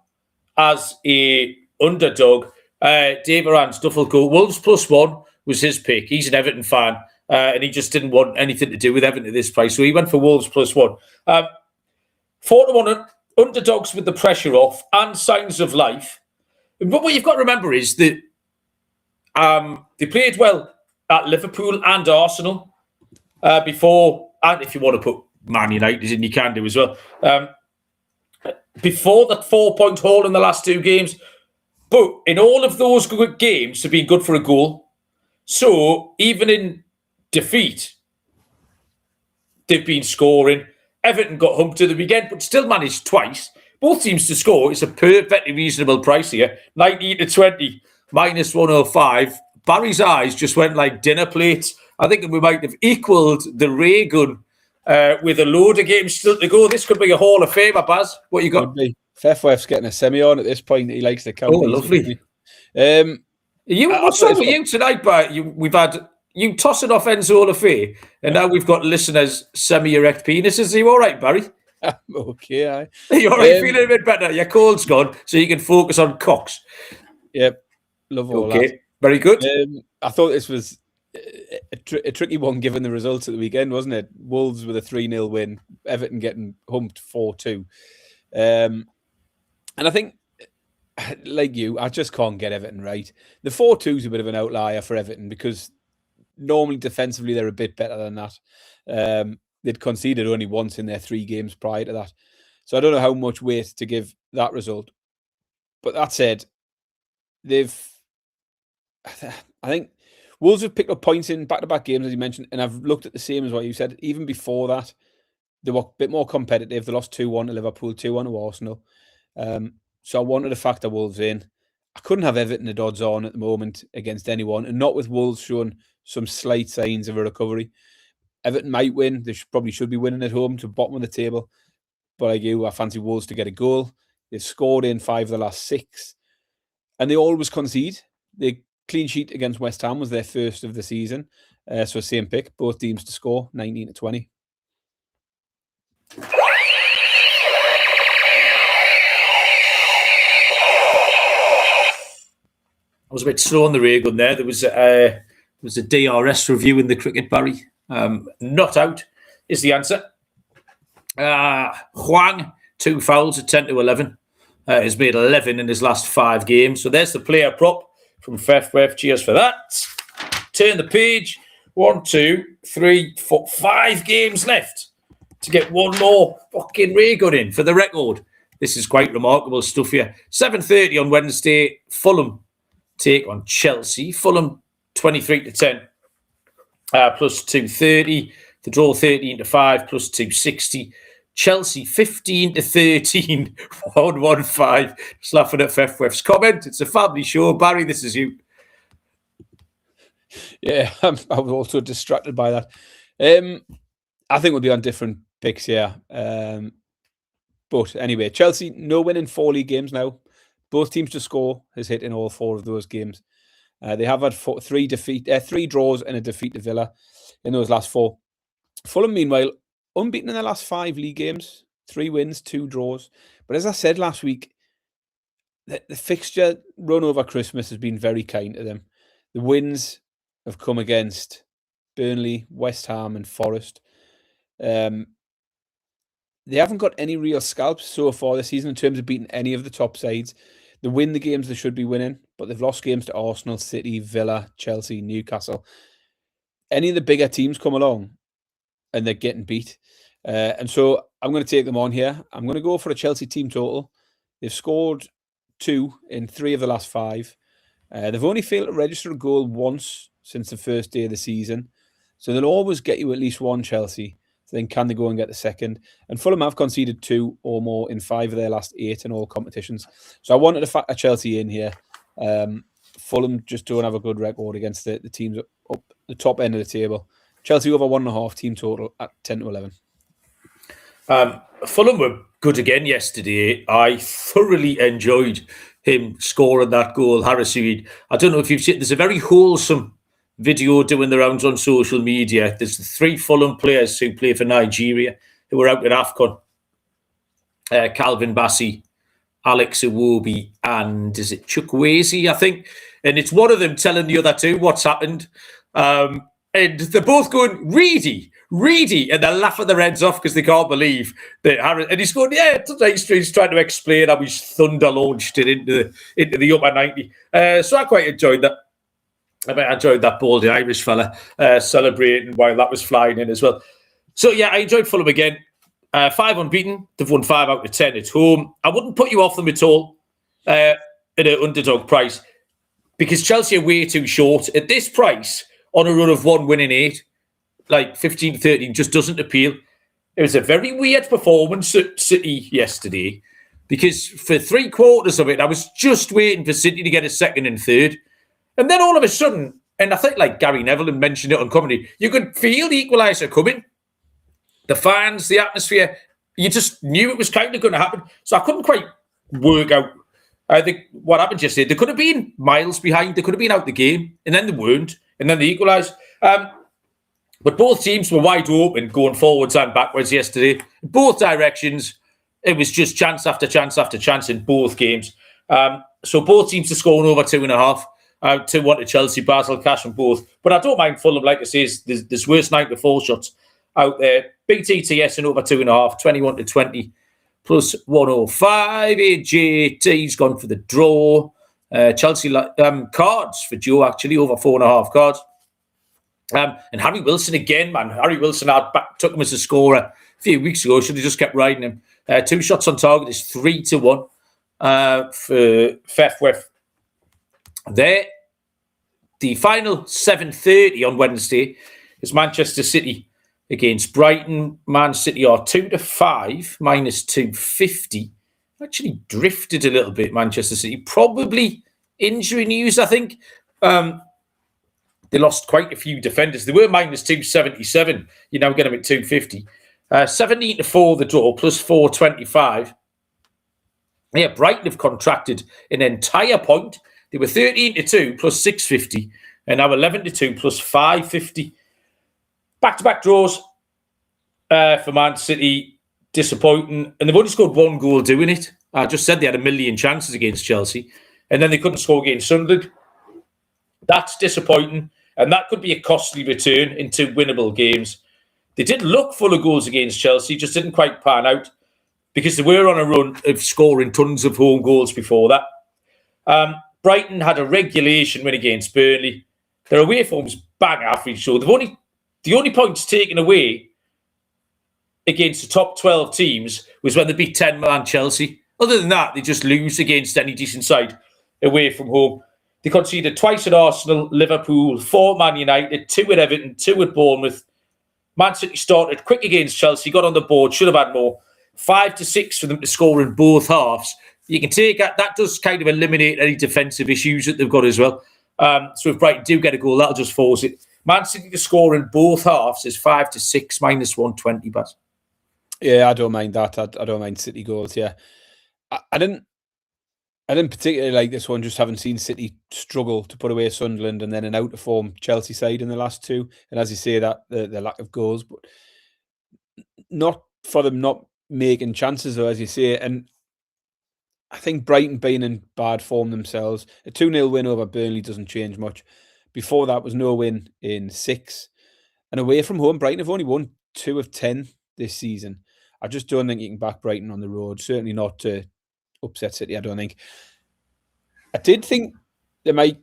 Speaker 1: as a underdog. Dave Moran's Duffel go. Wolves +1 was his pick. He's an Everton fan, and he just didn't want anything to do with Everton at this price. So he went for Wolves +1. 4-1 underdogs with the pressure off and signs of life. But what you've got to remember is that they played well at Liverpool and Arsenal before, and if you want to put Man United in, you can do as well. Before that 4-point haul in the last 2 games. But in all of those good games, they've been good for a goal. So even in defeat, they've been scoring. Everton got humped at the weekend, but still managed twice. Both teams to score. It's a perfectly reasonable price here. 19-20, -105. Barry's eyes just went like dinner plates. I think we might have equalled the Ray gun with a load of games still to go. This could be a Hall of Famer, Baz. What you got?
Speaker 2: Fefwef's getting a semi on at this point. He likes the count.
Speaker 1: Oh, lovely. What's wrong with you tonight, Barry? We've had you tossing off Enzo Lafay, and now we've got listeners semi-erect penises. Are you all right, Barry?
Speaker 2: I'm okay. Are
Speaker 1: you all right? Feeling a bit better? Your cold's gone, so you can focus on cocks.
Speaker 2: Yep. Love all that.
Speaker 1: Very good.
Speaker 2: I thought this was a tricky one given the results at the weekend, wasn't it? Wolves with a 3-0 win, Everton getting humped 4-2. And I think, like you, I just can't get Everton right. The 4-2 is a bit of an outlier for Everton because normally defensively they're a bit better than that. They'd conceded only once in their 3 games prior to that. So I don't know how much weight to give that result. But that said, I think Wolves have picked up points in back-to-back games, as you mentioned, and I've looked at the same as what you said. Even before that, they were a bit more competitive. They lost 2-1 to Liverpool, 2-1 to Arsenal. So I wanted to factor Wolves in. I couldn't have Everton at odds on at the moment against anyone, and not with Wolves showing some slight signs of a recovery. Everton might win. They probably should be winning at home to bottom of the table. But like you, I fancy Wolves to get a goal. They've scored in 5 of the last 6. And they always concede. The clean sheet against West Ham was their first of the season. So same pick. Both teams to score, 19-20.
Speaker 1: I was a bit slow on the ray gun there. There was a DRS review in the cricket, Barry. Not out is the answer. Hwang, 2 fouls at 10-11. Has made 11 in his last 5 games. So there's the player prop from Fefwef. Cheers for that. Turn the page. 1, 2, 3, 4, 5 games left to get one more fucking ray gun in for the record. This is quite remarkable stuff here. 7:30 on Wednesday. Fulham take on Chelsea. Fulham 23-10 plus 230. The draw 13-5 plus 260. Chelsea 15-13 115. Just laughing at Fefwef's comment. It's a family show. Barry, this is you.
Speaker 2: Yeah, I was also distracted by that. I think we'll be on different picks here. But anyway, Chelsea, no win in 4 league games now. Both teams to score has hit in all 4 of those games. They have had 3 draws and a defeat to Villa in those last 4. Fulham, meanwhile, unbeaten in their last 5 league games. 3 wins, 2 draws. But as I said last week, the fixture run over Christmas has been very kind to them. The wins have come against Burnley, West Ham and Forest. They haven't got any real scalps so far this season in terms of beating any of the top sides. They win the games they should be winning, but they've lost games to Arsenal, City, Villa, Chelsea, Newcastle. Any of the bigger teams come along and they're getting beat. And so I'm going to take them on here. I'm going to go for a Chelsea team total. They've scored 2 in 3 of the last 5. They've only failed to register a goal once since the first day of the season. So they'll always get you at least one, Chelsea. So then can they go and get the second? And Fulham have conceded 2 or more in 5 of their last 8 in all competitions. So I wanted to factor Chelsea in here. Fulham just don't have a good record against the teams up the top end of the table. Chelsea over 1.5 team total at 10 to 11.
Speaker 1: Fulham were good again yesterday. I thoroughly enjoyed him scoring that goal, Harris Reed. I don't know if you've seen, there's a very wholesome video doing the rounds on social media. There's the 3 Fulham players who play for Nigeria who were out at AFCON. Calvin Bassey, Alex Iwobi, and is it Chukwueze, I think? And it's one of them telling the other 2 what's happened. And they're both going, Reedy, and they're laughing their heads off because they can't believe that Harris. And he's going, yeah, he's trying to explain how he's thunder launched it into the upper 90. So I quite enjoyed that. I enjoyed that baldy Irish fella celebrating while that was flying in as well. So yeah, I enjoyed Fulham again. 5 unbeaten. They've won 5 out of 10 at home. I wouldn't put you off them at all at an underdog price because Chelsea are way too short. At this price, on a run of 1 win in 8, like 15-13, just doesn't appeal. It was a very weird performance at City yesterday because for 3/4 of it, I was just waiting for City to get a second and third. And then all of a sudden, and I think like Gary Neville had mentioned it on comedy, you could feel the equaliser coming. The fans, the atmosphere, you just knew it was kind of going to happen. So I couldn't quite work out I think what happened yesterday. They could have been miles behind. They could have been out the game, and then they weren't. And then they equalised. But both teams were wide open going forwards and backwards yesterday. In both directions, it was just chance after chance after chance in both games. So both teams are scoring over 2.5. 2-1 to Chelsea, Basel, cash on both. But I don't mind Fulham, like I say, there's worse 9-4 shots out there. Big TTS in over 2.5, 21 to 20, plus 105. AJT's gone for the draw. Chelsea cards for Joe, actually, over 4.5 cards. And Harry Wilson again, man. Harry Wilson, took him as a scorer a few weeks ago. Should have just kept riding him. 2 shots on target is 3-1 for Fefwef. There, the final 7:30 on Wednesday is Manchester City against Brighton. Man City are 2-5, minus 250. Actually drifted a little bit, Manchester City. Probably injury news, I think. They lost quite a few defenders. They were minus 277. You now get them at 250. 17-4 the draw, plus 425. Yeah, Brighton have contracted an entire point. They were 13-2 plus 650, and now 11-2 plus 550. Back-to-back draws for Man City, disappointing. And they've only scored 1 goal doing it. I just said they had a million chances against Chelsea, and then they couldn't score against Sunderland. That's disappointing, and that could be a costly return into winnable games. They did look full of goals against Chelsea, just didn't quite pan out because they were on a run of scoring tons of home goals before that. Brighton had a regulation win against Burnley. Their away form's bang average, so the only points taken away against the top 12 teams was when they beat 10-man Chelsea. Other than that, they just lose against any decent side away from home. They conceded twice at Arsenal, Liverpool, 4 Man United, 2 at Everton, 2 at Bournemouth. Man City started quick against Chelsea, got on the board, should have had more. 5-6 for them to score in both halves. You can take that. That does kind of eliminate any defensive issues that they've got as well. So if Brighton do get a goal, that'll just force it. Man City to score in both halves is 5-6, minus 120, Baz.
Speaker 2: Yeah, I don't mind that. I don't mind City goals, yeah. I didn't particularly like this one, just having seen City struggle to put away Sunderland and then an out-of-form Chelsea side in the last 2. And as you say, that the lack of goals, but not for them not making chances, though, as you say. And I think Brighton being in bad form themselves, a 2-0 win over Burnley doesn't change much. Before that was no win in 6. And away from home, Brighton have only won 2 of 10 this season. I just don't think you can back Brighton on the road. Certainly not to upset City, I don't think. I did think they might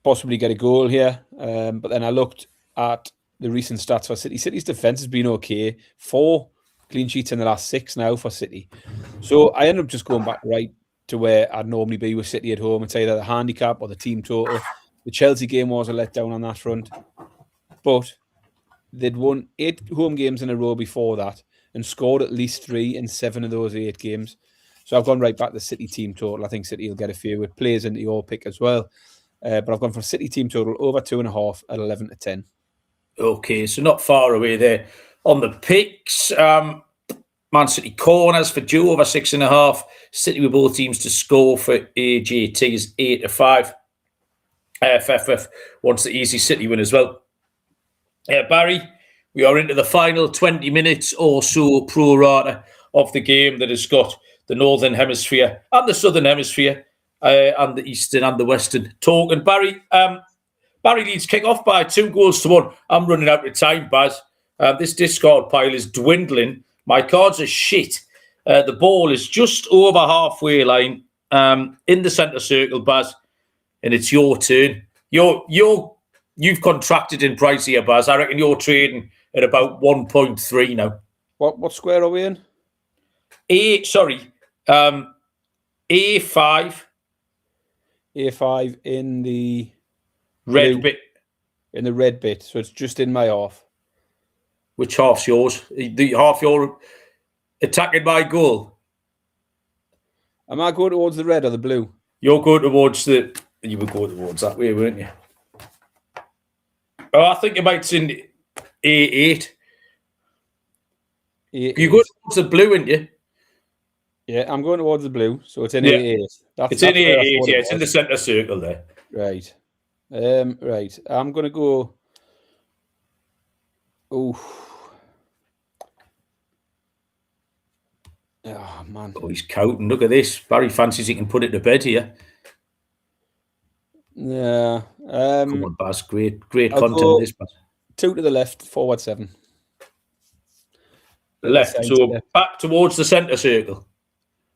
Speaker 2: possibly get a goal here, but then I looked at the recent stats for City. City's defence has been okay. 4 clean sheets in the last 6 now for City. So I ended up just going back right to where I'd normally be with City at home. It's either the handicap or the team total. The Chelsea game was a letdown on that front. But they'd won 8 home games in a row before that and scored at least 3 in 7 of those 8 games. So I've gone right back to the City team total. I think City will get a few. It plays into your pick as well. But I've gone for City team total over 2.5 at 11 to 10.
Speaker 1: Okay, so not far away there. On the picks, Man City corners for Joe over 6.5. City with both teams to score for AJT is 8 to 5. FFF wants the easy City win as well. Barry, we are into the final 20 minutes or so pro rata of the game that has got the Northern Hemisphere and the Southern Hemisphere and the Eastern and the Western talking. Barry Leeds kick off by 2-1. I'm running out of time, Baz. This discard pile is dwindling. My cards are shit. The ball is just over halfway line in the centre circle, Baz, and it's your turn. You've contracted in price here, Baz. I reckon you're trading at about 1.3 now.
Speaker 2: What square are we in?
Speaker 1: A5.
Speaker 2: A5 in the
Speaker 1: red
Speaker 2: blue,
Speaker 1: bit.
Speaker 2: In the red bit, so it's just in my half.
Speaker 1: Which half's yours? The half you're attacking my goal.
Speaker 2: Am I going towards the red or the blue?
Speaker 1: You're going towards you were going towards that way, weren't you? Oh, I think you might in A8. You go towards the blue, aren't you?
Speaker 2: Yeah, I'm going towards the blue, so it's in A8.
Speaker 1: It's in A8, yeah. It's in the centre circle there.
Speaker 2: Right. Right. I'm going to go... Oh, man.
Speaker 1: Oh, he's counting. Look at this. Barry fancies he can put it to bed here.
Speaker 2: Yeah.
Speaker 1: Come on, Baz. Great content of this, Baz.
Speaker 2: 2 to the left, forward 7.
Speaker 1: The left, so back towards the centre circle.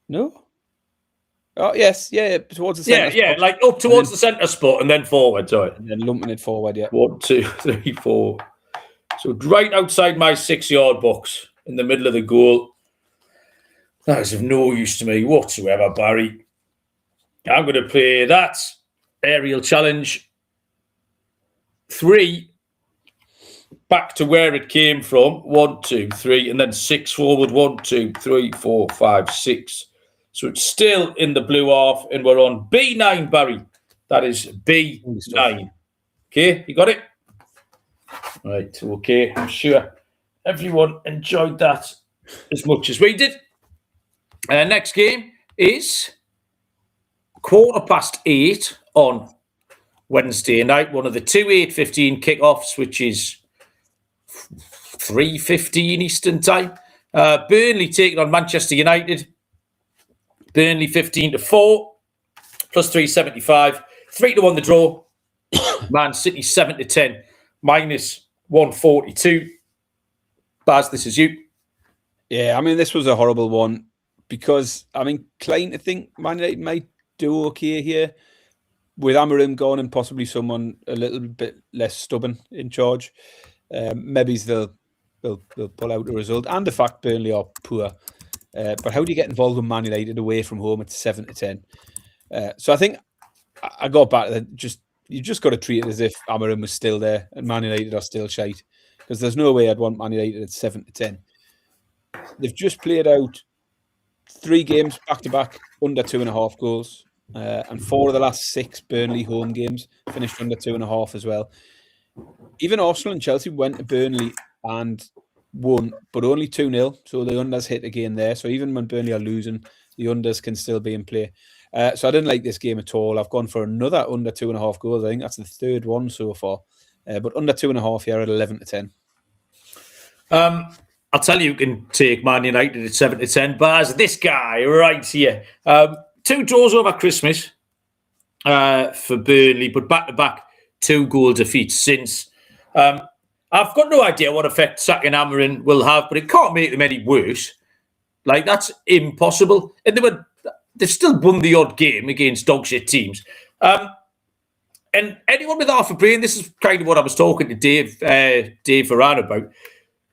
Speaker 2: No? Oh, yes. Yeah, towards the centre
Speaker 1: spot. Like up towards the centre spot and then forward, sorry.
Speaker 2: And then lumping it forward, yeah.
Speaker 1: 1, 2, 3, 4. So right outside my 6-yard box in the middle of the goal. That is of no use to me whatsoever, Barry. I'm going to play that aerial challenge 3 back to where it came from. 1, 2, 3, and then 6 forward. 1, 2, 3, 4, 5, 6. So it's still in the blue half, and we're on B9, Barry. That is B9. Okay, you got it? Right, okay. I'm sure everyone enjoyed that as much as we did. Next game is 8:15 on Wednesday night. One of the 2 8:15 kickoffs, which is 3:15 Eastern time. Burnley taking on Manchester United. Burnley 15-4, plus 375. 3-1 the draw. Man City 7-10, minus 142. Baz, this is you.
Speaker 2: Yeah, I mean, this was a horrible one because I'm inclined to think Man United might do okay here with Amorim gone and possibly someone a little bit less stubborn in charge. Maybe they'll pull out a result, and the fact Burnley are poor. But how do you get involved with Man United away from home at 7-10? So I think I got back to that. You just got to treat it as if Amorim was still there and Man United are still shite, because there's no way I'd want Man United at 7-10. They've just played out 3 games back-to-back under 2.5 goals. And 4 of the last 6 Burnley home games finished under 2.5 as well. Even Arsenal and Chelsea went to Burnley and won, but only 2-0. So the unders hit again there. So even when Burnley are losing, the unders can still be in play. So I didn't like this game at all. I've gone for another under 2.5 goals. I think that's the 3rd one so far. But under 2.5 here at 11-10.
Speaker 1: I'll tell you can take Man United at 7-10. Bars, this guy right here. 2 draws over Christmas for Burnley, but back-to-back 2-goal defeats since. I've got no idea what effect sacking Amorim will have, but it can't make them any worse. Like, that's impossible. And they've still won the odd game against dog shit teams. And anyone with half a brain, this is kind of what I was talking to Dave Varane about.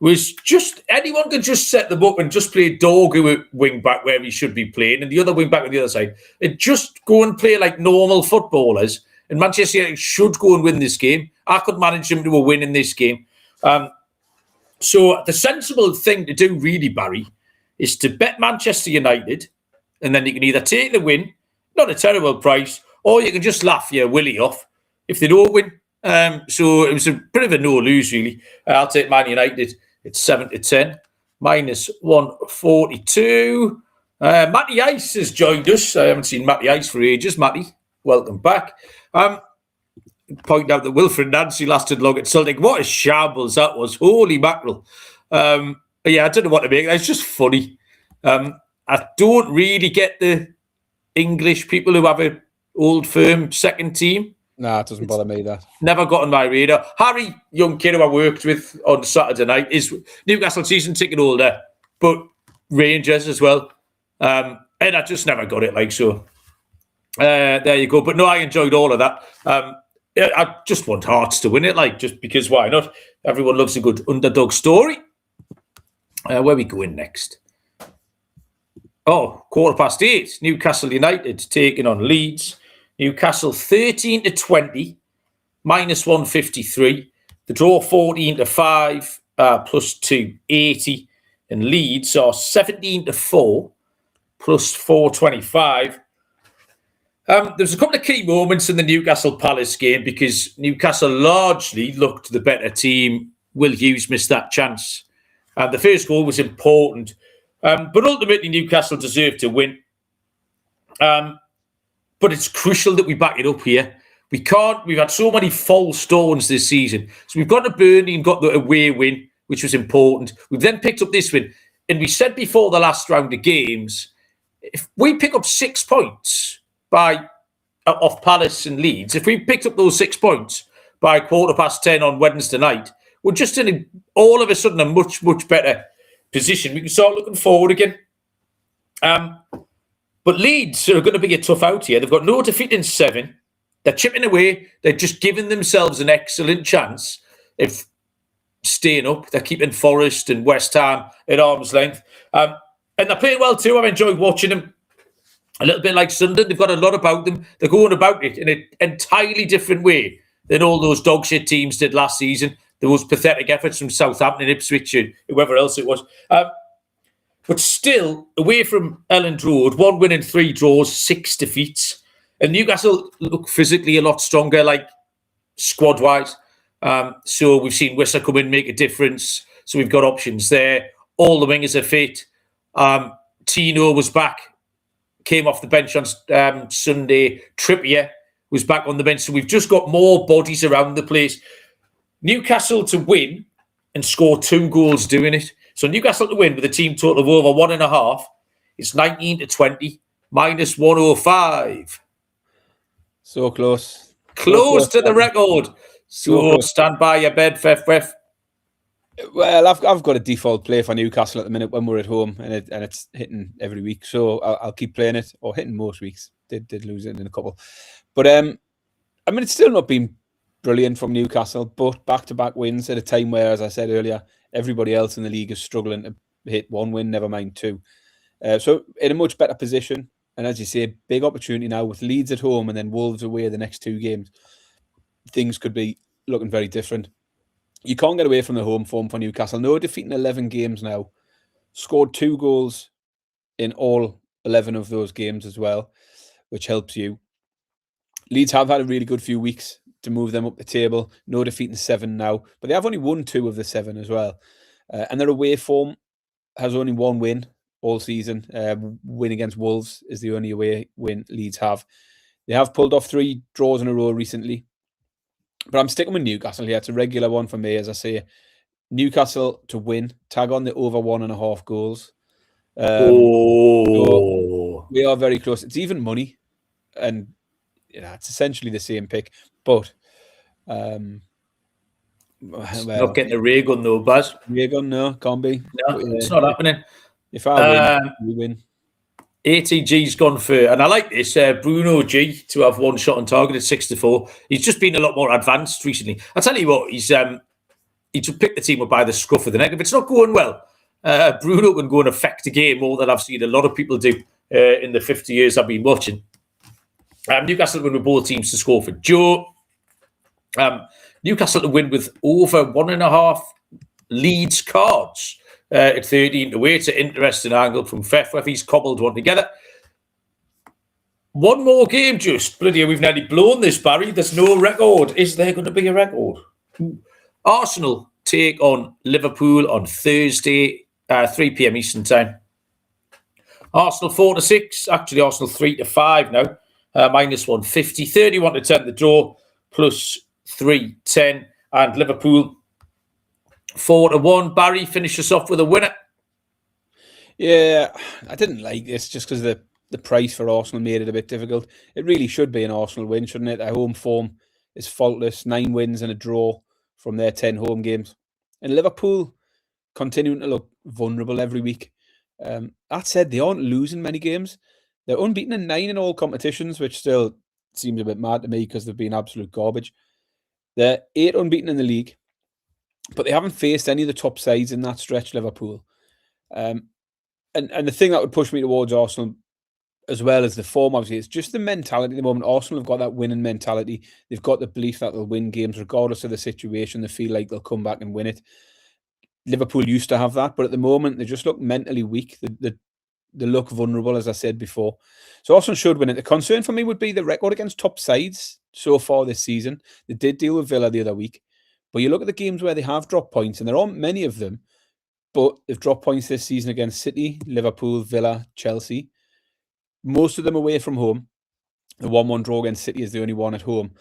Speaker 1: was just anyone could just set them up and just play Dorgu at wing back where he should be playing, and the other wing back on the other side, and just go and play like normal footballers. And Manchester United should go and win this game. I could manage them to a win in this game. So the sensible thing to do, really, Barry, is to bet Manchester United, and then you can either take the win, not a terrible price, or you can just laugh your willy off if they don't win. So it was a bit of a no-lose, really. I'll take Man United. It's 7-10, minus 142. Matty Ice has joined us. I haven't seen Matty Ice for ages. Matty, welcome back. Point out that Wilfred Nancy lasted long at Celtic. What a shambles that was. Holy mackerel. Yeah, I don't know what to make. It's just funny. I don't really get the English people who have an old firm second team.
Speaker 2: Nah, it doesn't bother me, that.
Speaker 1: Never got on my radar. Harry, young kid who I worked with on Saturday night, is Newcastle season ticket holder, but Rangers as well. And I just never got it like so. There you go. But no, I enjoyed all of that. I just want Hearts to win it, like, just because why not? Everyone loves a good underdog story. Where are we going next? 8:15. Newcastle United taking on Leeds. Newcastle 13-20, minus 153. The draw 14-5, plus 280. And Leeds are 17-4, plus 425. There's a couple of key moments in the Newcastle Palace game because Newcastle largely looked the better team. Will Hughes missed that chance. The first goal was important. But ultimately, Newcastle deserved to win. But it's crucial that we back it up here. We've had so many false dawns this season. So we've got to Burnley and got the away win, which was important. We've then picked up this win. And we said before the last round of games, if we pick up 6 points off Palace and Leeds, if we picked up those 6 points by 10:15 on Wednesday night, we're just in all of a sudden a much, much better position. We can start looking forward again. But Leeds are going to be a tough out here. They've got no defeat in 7. They're chipping away. They're just giving themselves an excellent chance of staying up. They're keeping Forest and West Ham at arm's length. And they're playing well too. I've enjoyed watching them. A little bit like Sunderland. They've got a lot about them. They're going about it in an entirely different way than all those dog shit teams did last season. Those pathetic efforts from Southampton and Ipswich and whoever else it was. But still, away from Elland Road, 1 win and 3 draws, 6 defeats. And Newcastle look physically a lot stronger, like squad-wise. So we've seen Wissa come in, make a difference. So we've got options there. All the wingers are fit. Tino was back, came off the bench on Sunday. Trippier was back on the bench. So we've just got more bodies around the place. Newcastle to win and score 2 goals doing it. So Newcastle to win with a team total of over 1.5. It's 19-20, minus 105.
Speaker 2: So close.
Speaker 1: Close to the record. So stand by your bed, Fef.
Speaker 2: Well, I've got a default play for Newcastle at the minute when we're at home, and it's hitting every week. So I'll keep playing it, or hitting most weeks. Did lose it in a couple. But, I mean, it's still not been brilliant from Newcastle, but back-to-back wins at a time where, as I said earlier, everybody else in the league is struggling to hit 1 win, never mind 2. So in a much better position. And as you say, big opportunity now with Leeds at home and then Wolves away the next 2 games. Things could be looking very different. You can't get away from the home form for Newcastle. No defeat in 11 games now. Scored 2 goals in all 11 of those games as well, which helps you. Leeds have had a really good few weeks to move them up the table. No defeat in 7 now, but they have only won 2 of the 7 as well. And their away form has only 1 win all season. Win against Wolves is the only away win Leeds have. They have pulled off 3 draws in a row recently. But I'm sticking with Newcastle here. It's a regular one for me, as I say. Newcastle to win. Tag on the over 1.5 goals. So we are very close. It's even money. And it's essentially the same pick. But
Speaker 1: not getting a ray gun though, Baz.
Speaker 2: Ray gun, no, can't be.
Speaker 1: No, it's not happening.
Speaker 2: If I win, we win.
Speaker 1: ATG's gone for, and I like this, Bruno G to have 1 shot on target at 6-4. He's just been a lot more advanced recently. I'll tell you what, he's he should pick the team up by the scruff of the neck. If it's not going well, Bruno can go and affect a game more than I've seen a lot of people do in the 50 years I've been watching. Newcastle win with both teams to score for Joe. Newcastle to win with over 1.5 Leeds cards at 13 away. It's an interesting angle from Fef if he's cobbled one together. One more game, just. Bloody hell, we've nearly blown this, Barry. There's no record. Is there going to be a record? Arsenal take on Liverpool on Thursday, 3 p.m. Eastern Time. Arsenal 4-6. Actually, Arsenal 3-5 now. Minus 150. 31-10 the draw. Plus 310. And Liverpool 4-1. Barry, finish us off with a winner.
Speaker 2: Yeah, I didn't like this just because the price for Arsenal made it a bit difficult. It really should be an Arsenal win, shouldn't it? Their home form is faultless. 9 wins and a draw from their 10 home games. And Liverpool continuing to look vulnerable every week. That said, they aren't losing many games. They're unbeaten in 9 in all competitions, which still seems a bit mad to me because they've been absolute garbage. They're 8 unbeaten in the league, but they haven't faced any of the top sides in that stretch, Liverpool. And the thing that would push me towards Arsenal, as well as the form, obviously, it's just the mentality at the moment. Arsenal have got that winning mentality. They've got the belief that they'll win games regardless of the situation. They feel like they'll come back and win it. Liverpool used to have that, but at the moment, they just look mentally weak. They look vulnerable, as I said before. So Arsenal should win it. The concern for me would be the record against top sides so far this season. They did deal with Villa the other week, but you look at the games where they have dropped points, and there aren't many of them, but they've dropped points this season against City, Liverpool, Villa, Chelsea. Most of them away from home. The 1-1 draw against City is the only one at home.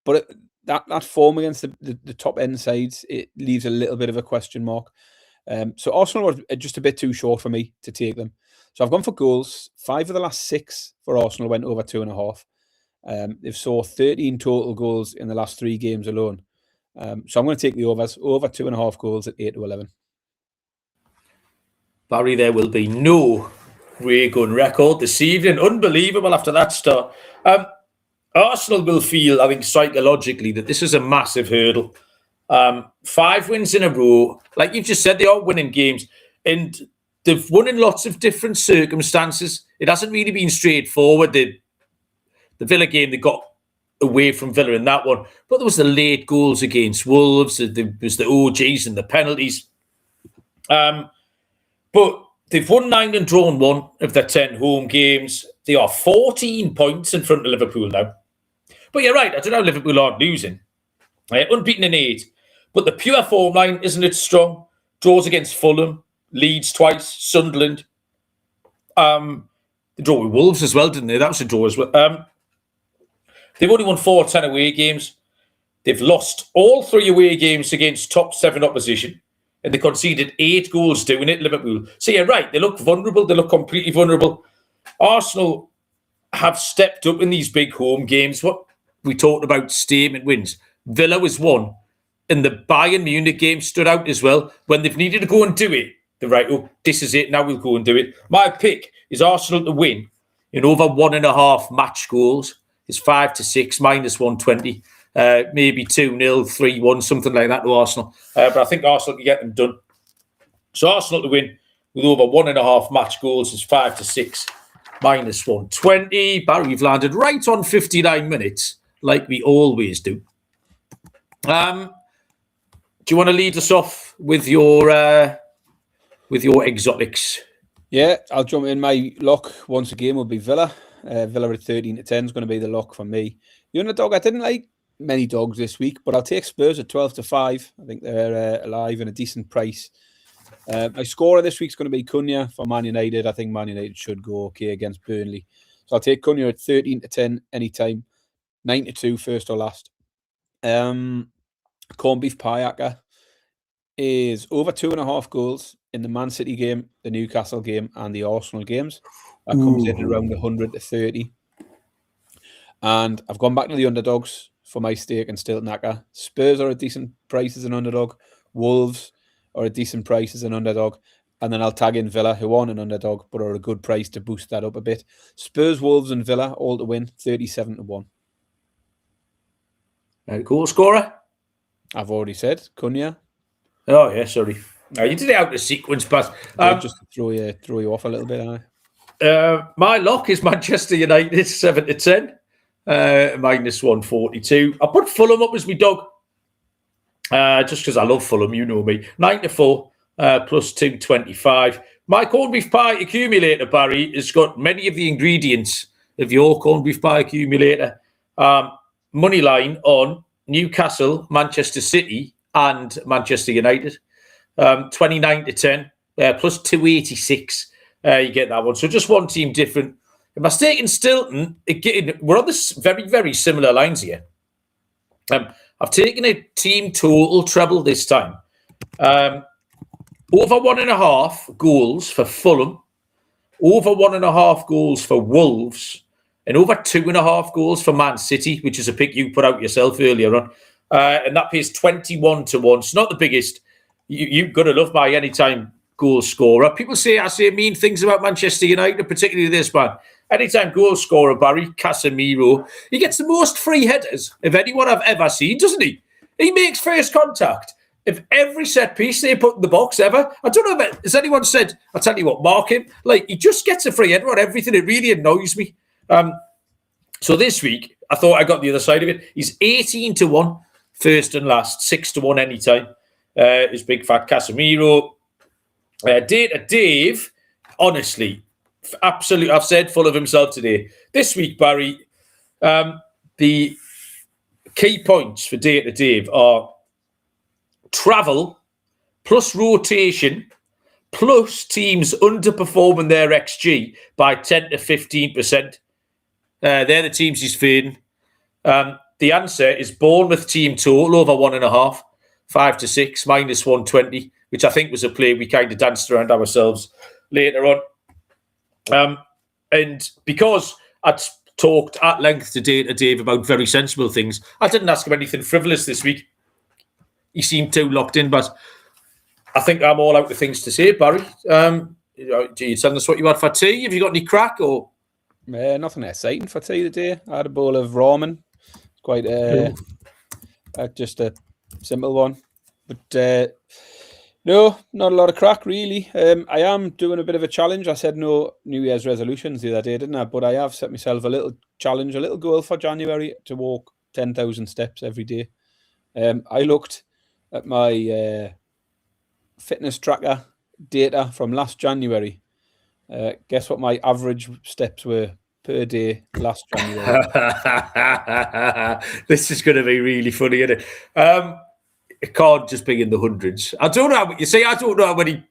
Speaker 2: But that form against the top end sides, it leaves a little bit of a question mark. So Arsenal are just a bit too short for me to take them. So I've gone for goals. 5 of the last 6 for Arsenal went over 2.5. They've scored 13 total goals in the last 3 games alone. So I'm going to take the overs. Over 2.5 goals at 8-11.
Speaker 1: Barry, there will be no gun record this evening. Unbelievable after that start. Arsenal will feel, I think, psychologically that this is a massive hurdle. 5 wins in a row. Like you've just said, they are winning games. And they've won in lots of different circumstances. It hasn't really been straightforward. The Villa game, they got away from Villa in that one. But there was the late goals against Wolves. There was the OGs and the penalties. But they've won 9 and drawn 1 of their 10 home games. They are 14 points in front of Liverpool now. But you're right, I don't know how Liverpool aren't losing. Unbeaten in 8. But the pure form line, isn't it strong? Draws against Fulham, Leeds twice, Sunderland. They draw with Wolves as well, didn't they? That was a draw as well. They've only won 4 10 away games. They've lost all 3 away games against top 7 opposition. And they conceded 8 goals doing it, Liverpool. So you're right, they look vulnerable. They look completely vulnerable. Arsenal have stepped up in these big home games. What we talked about, statement wins. Villa was one. And the Bayern Munich game stood out as well. When they've needed to go and do it, they're right, oh, this is it, now we'll go and do it. My pick is Arsenal to win in over 1.5 match goals. It's 5-6, minus 120. Maybe 2-0, 3-1, something like that to Arsenal. But I think Arsenal can get them done. So Arsenal to win with over 1.5 match goals is 5-6, minus 120. Barry, we've landed right on 59 minutes, like we always do. Do you want to lead us off with your exotics?
Speaker 2: Yeah, I'll jump in. My lock once again will be Villa. Villa at 13-10 is going to be the lock for me. The underdog, I didn't like many dogs this week, but I'll take Spurs at 12-5. I think they're alive and a decent price. My scorer this week's going to be Cunha for Man United. I think Man United should go okay against Burnley. So I'll take Cunha at 13-10 anytime. 9-2 first or last. Corned beef pie is over 2.5 goals in the Man City game, the Newcastle game, and the Arsenal games. That comes in around 100-30. And I've gone back to the underdogs for my stake and Stilton Aka. Spurs are a decent price as an underdog. Wolves are a decent price as an underdog. And then I'll tag in Villa, who aren't an underdog, but are a good price to boost that up a bit. Spurs, Wolves, and Villa all to win, 37-1.
Speaker 1: Goal scorer?
Speaker 2: I've already said Cunha.
Speaker 1: Oh, yeah, sorry. You did it out of sequence, but
Speaker 2: just to throw you off a little bit.
Speaker 1: my lock is Manchester United 7-10, minus 142. I put Fulham up as my dog, just because I love Fulham, you know me. 9-4, plus 225. My corned beef pie accumulator, Barry, has got many of the ingredients of your corned beef pie accumulator. Money line on Newcastle, Manchester City, and Manchester United. 29-10, plus 286. You get that one. So just one team different. If I stay in Stilton, again, we're on this very, very similar lines here. I've taken a team total treble this time. Over 1.5 goals for Fulham, over 1.5 goals for Wolves, and over 2.5 goals for Man City, which is a pick you put out yourself earlier on. And that pays 21-1. It's not the biggest. You've got to love my anytime goal scorer. People say I say mean things about Manchester United, particularly this man. Anytime goal scorer, Barry Casemiro, he gets the most free headers of anyone I've ever seen, doesn't he? He makes first contact of every set piece they put in the box ever. I don't know if has anyone said, I'll tell you what, mark him. Like, he just gets a free header on everything. It really annoys me. So this week, I thought I got the other side of it. He's 18-1, first and last, 6-1 anytime. His big fat Casemiro. Dave, honestly, absolutely, I've said full of himself today. This week, Barry, the key points for Dave are travel plus rotation plus teams underperforming their XG by 10 to 15%. They're the teams he's fading. The answer is Bournemouth team total over 1.5, 5-6, minus 120, which I think was a play we kind of danced around ourselves later on. And because I'd talked at length to Dave about very sensible things, I didn't ask him anything frivolous this week. He seemed too locked in, but I think I'm all out of things to say, Barry. Do you tell us what you had for tea? Have you got any crack or?
Speaker 2: Nothing exciting for tea today. I had a bowl of ramen. It's quite just a simple one. But no, not a lot of crack, really. I am doing a bit of a challenge. I said no New Year's resolutions the other day, didn't I? But I have set myself a little challenge, a little goal for January to walk 10,000 steps every day. I looked at my fitness tracker data from last January. Guess what my average steps were per day last January?
Speaker 1: This is going to be really funny, isn't it? It can't just be in the hundreds. I don't know. You see, I don't know how many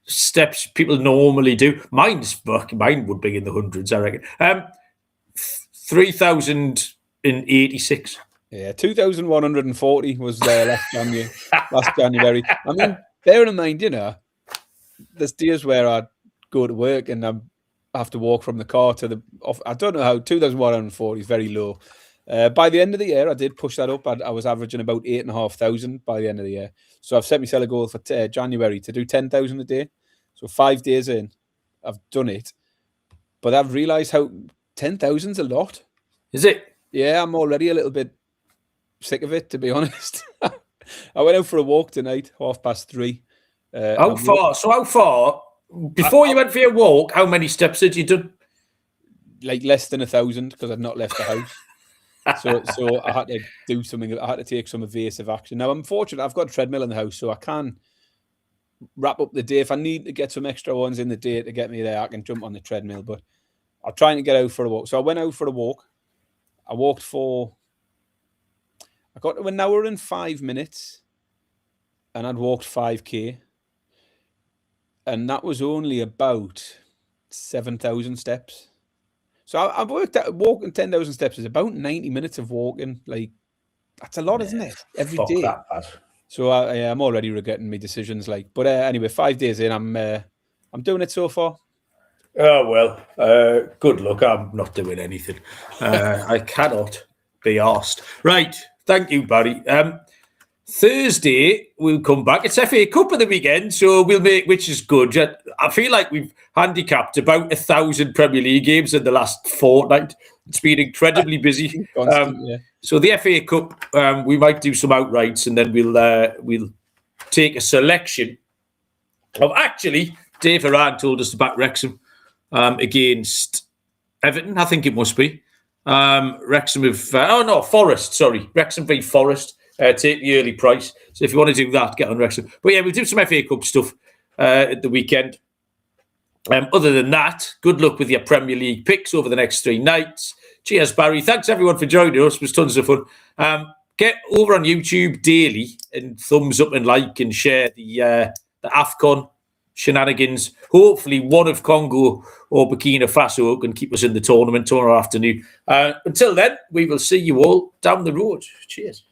Speaker 1: steps people normally do. Mine would be in the hundreds, I reckon. 3,086.
Speaker 2: Yeah, 2,140 was last January. I mean, bearing in mind, there's days where I go to work and I have to walk from the car to the off. I don't know how 2,140 is very low. By the end of the year, I did push that up. I was averaging about 8,500 by the end of the year. So I've set myself a goal for January to do 10,000 a day. So 5 days in, I've done it. But I've realised how 10,000 is a lot.
Speaker 1: Is it?
Speaker 2: Yeah, I'm already a little bit sick of it, to be honest. I went out for a walk tonight, 3:30.
Speaker 1: How far? Before you went for your walk, how many steps had you done?
Speaker 2: Like less than 1,000 because I'd not left the house. So I had to do something. I had to take some evasive action. Now, I'm fortunate. I've got a treadmill in the house, so I can wrap up the day. If I need to get some extra ones in the day to get me there, I can jump on the treadmill. But I'm trying to get out for a walk. So I went out for a walk. I walked I got to an hour and 5 minutes, and I'd walked 5K. And that was only about 7,000 steps. So I've worked out walking 10,000 steps is about 90 minutes of walking. Like, that's a lot, isn't it? Every day.
Speaker 1: That bad.
Speaker 2: So I'm already regretting my decisions. But anyway, 5 days in, I'm doing it so far.
Speaker 1: Oh, well, good luck. I'm not doing anything. I cannot be arsed. Right. Thank you, Barry. Thursday, we'll come back. It's FA Cup of the weekend, so we'll make, which is good. I feel like we've handicapped about 1,000 Premier League games in the last fortnight. It's been incredibly busy.
Speaker 2: Constant, yeah.
Speaker 1: So the FA Cup, we might do some outrights, and then we'll take a selection of, actually, Dave Horan told us to back Wrexham against Everton, I think it must be. Wrexham with, Forest, sorry. Wrexham v Forest. Take the early price. So if you want to do that, get on Wrexham. But yeah, we'll do some FA Cup stuff at the weekend. Other than that, good luck with your Premier League picks over the next 3 nights. Cheers, Barry. Thanks, everyone, for joining us. It was tons of fun. Get over on YouTube daily and thumbs up and like and share the AFCON shenanigans. Hopefully, one of Congo or Burkina Faso can keep us in the tournament tomorrow afternoon. Until then, we will see you all down the road. Cheers.